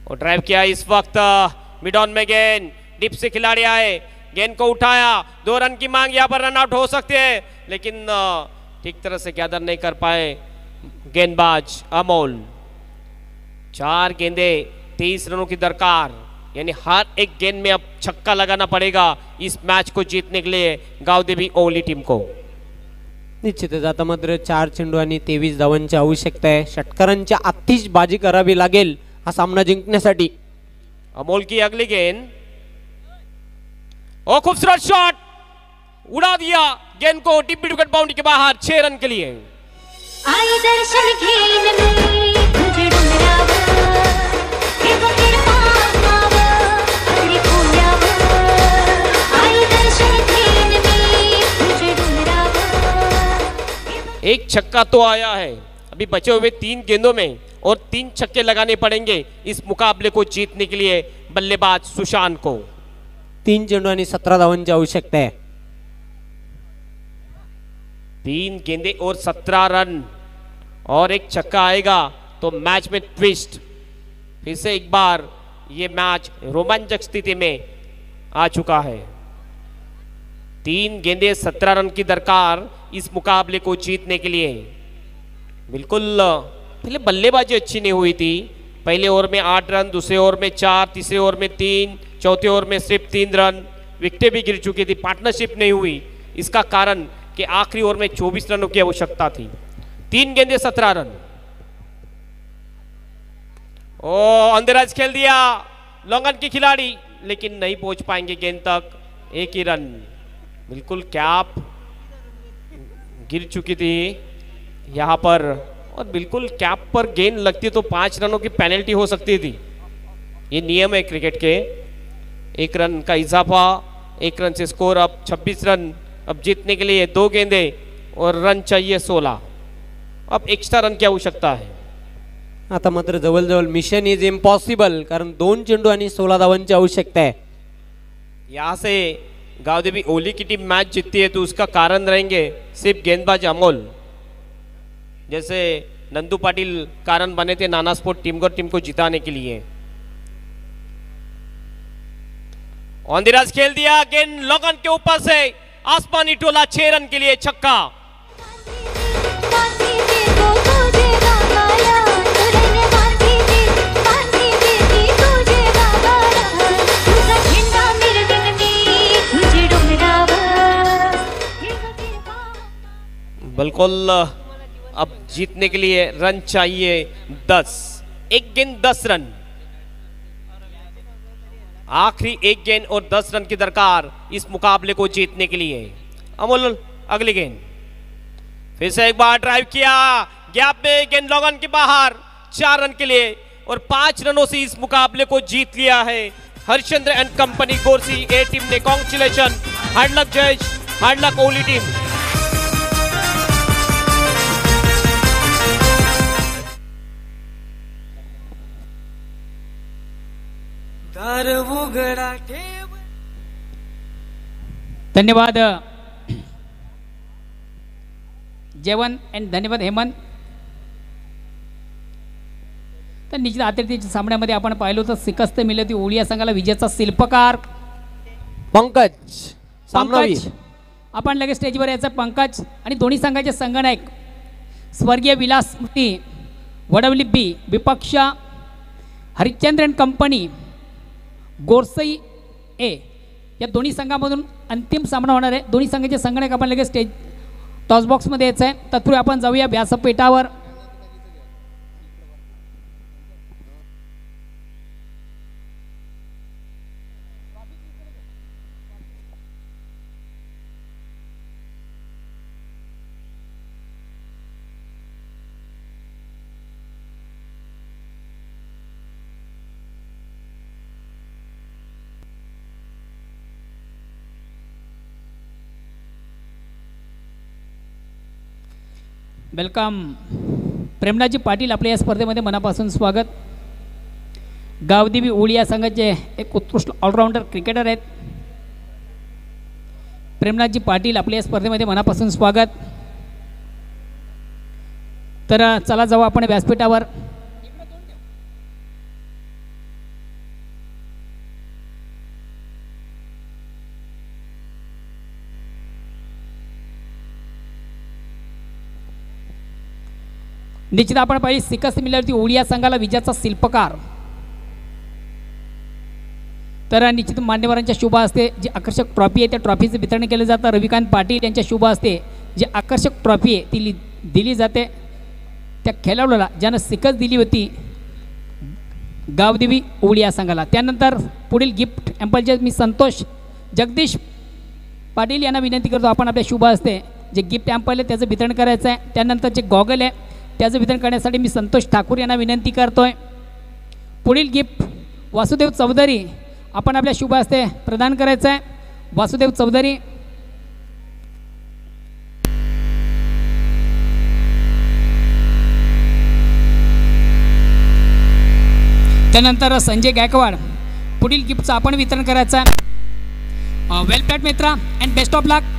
और ड्राइव किया इस वक्त मिड ऑन में गेंद, डिप से खिलाड़ी आए, गेंद को उठाया, 2 रन की मांग, यहाँ पर रन आउट हो सकते हैं लेकिन ठीक तरह से गैदर नहीं कर पाए गेंदबाज अमोल। 4 गेंदे 23 रनों की दरकार, यानी हर एक गेंद में अब छक्का लगाना पड़ेगा इस मैच को जीतने के लिए गावदेवी ओवली टीम को। निश्चितच आता मात्र 4 चेंडू आणि 23 धावांची आवश्यकता आहे। षटकारांची आतिषबाजी करावी लागेल हा सामना जिंकण्यासाठी। अमोल की अगली गेंद और खूबसूरत शॉट, उड़ा दिया गेंद को डीप मिड विकेट बाउंड्री के बाहर 6 रन के लिए। आई दर्शन घेन मी तुझे डोंगरावर, हे बघीर पाहावं अगदी पुण्यावर। आई दर्शन घेन मी तुझे डोंगरावर। एक छक्का तो आया है, अभी बचे हुए 3 गेंदों में और 3 छक्के लगाने पड़ेंगे इस मुकाबले को जीतने के लिए बल्लेबाज सुशांत को। 3 चेंडू आणि 17 धावांची आवश्यकता आहे। 3 गेंदे और 17 रन और एक छक्का आएगा तो मैच में ट्विस्ट। फिर से एक बार ये मैच रोमांचक स्थिति में आ चुका है। 3 गेंदे 17 रन की दरकार इस मुकाबले को जीतने के लिए। बिल्कुल पहले बल्लेबाजी अच्छी नहीं हुई थी, पहले ओवर में 8 रन, दूसरे ओवर में 4, तीसरे ओवर में 3, चौथे ओवर में सिर्फ 3 रन, विकेटें भी गिर चुकी थी, पार्टनरशिप नहीं हुई। इसका कारण कि आखिरी ओवर में 24 रनों की आवश्यकता थी। 3 गेंदे 17 रन। ओ अंदराज खेल दिया लॉन्गन की खिलाड़ी, लेकिन नहीं पहुंच पाएंगे गेंद तक, 1 ही रन। बिल्कुल कैप गिर चुकी थी यहाँ पर और बिल्कुल कैप पर गेंद लगती तो 5 रनों की पेनल्टी हो सकती थी। ये नियम है क्रिकेट के। 1 रन का इजाफा, 1 रन से स्कोर अब 26 रन। अब जीतने के लिए 2 गेंदे और रन चाहिए 16। अब एक्स्ट्रा रन की आवश्यकता है। आता मात्र जवळजवळ मिशन इज इम्पॉसिबल, कारण 2 चेंडू आणि 16 धावांची आवश्यकता है। यहाँ से गावदेवी ओली की टीम मैच जीतती है तो उसका कारण रहेंगे सिर्फ गेंदबाज अमोल, जैसे नंदू पाटिल कारण बने थे नाना स्पोर्ट टीम को जिताने के लिए। औंदिराज खेल दिया, गेंद लगन के ऊपर से आसमानी टोला, 6 रन के लिए छक्का। बिल्कुल अब जीतने के लिए रन चाहिए 10, 1 गेंद 10 रन। आखिरी 1 गेंद और 10 रन की दरकार इस मुकाबले को जीतने के लिए। अमोल अगली गेंद, फिर से एक बार ड्राइव किया, गैप में गेंद लॉगन के बाहर 4 रन के लिए और 5 रनों से इस मुकाबले को जीत लिया है हरचंद्र अँड कंपनी गोरसी ए टीमने कॉंग्रॅच्युलेशन. हार्ड लक जज, हार्ड लक ओली टीम. धन्यवाद जेवण अँड धन्यवाद हेमंत. तर निश्चित आतिथ्याच्या सामन्यामध्ये आपण पाहिलो तर शिकस्त मिळती ओळी या संघाला विजयाचा शिल्पकार पंकज सामनावी. पंकज आपण लगेच स्टेजवर यायचं. पंकज आणि दोन्ही संघाचे संगणक स्वर्गीय विलास स्मृती वडवली बी विपक्ष हरिश्चंद्र अँड कंपनी गोरसई ए या दोन्ही संघामधून अंतिम सामना होणार आहे. दोन्ही संघाचे संगणक आपण लगेच स्टेज टॉसबॉक्समध्ये यायचं आहे. तत्पूर्वी आपण जाऊया व्यासपीठावर. वेलकम. प्रेमनाथजी पाटील आपल्या या स्पर्धेमध्ये मनापासून स्वागत. गावदेवी ओळी या संघाचे एक उत्कृष्ट ऑलराऊंडर क्रिकेटर आहेत. प्रेमनाथजी पाटील आपल्या या स्पर्धेमध्ये मनापासून स्वागत. तर चला जाऊ आपण व्यासपीठावर. निश्चित आपण पाहिजे शिकस्त मिळाली ओळी या संघाला विजयाचा शिल्पकार. तर निश्चित मान्यवरांच्या शुभ हस्ते जी आकर्षक ट्रॉफी आहे त्या ट्रॉफीचं वितरण केलं जातं. रविकांत पाटील यांच्या शुभ हस्ते जी आकर्षक ट्रॉफी आहे ती दिली जाते त्या खेळाडूला ज्यानं शिकस्त दिली होती गावदेवी ओळी या संघाला. त्यानंतर पुढील गिफ्ट एम्पलचे मी संतोष जगदीश पाटील यांना विनंती करतो आपण आपल्या शुभ हस्ते जे गिफ्ट एम्पल आहे त्याचं वितरण करायचं आहे. त्यानंतर जे गॉगल आहे त्याचं वितरण करण्यासाठी मी संतोष ठाकूर यांना विनंती करतोय. पुढील गिफ्ट वासुदेव चौधरी आपण आपल्या शुभ हस्ते प्रदान करायचं आहे. वासुदेव चौधरी. त्यानंतर संजय गायकवाड पुढील गिफ्टचं आपण वितरण करायचं आहे. वेल प्लॅट मित्रा अँड बेस्ट ऑफ लक.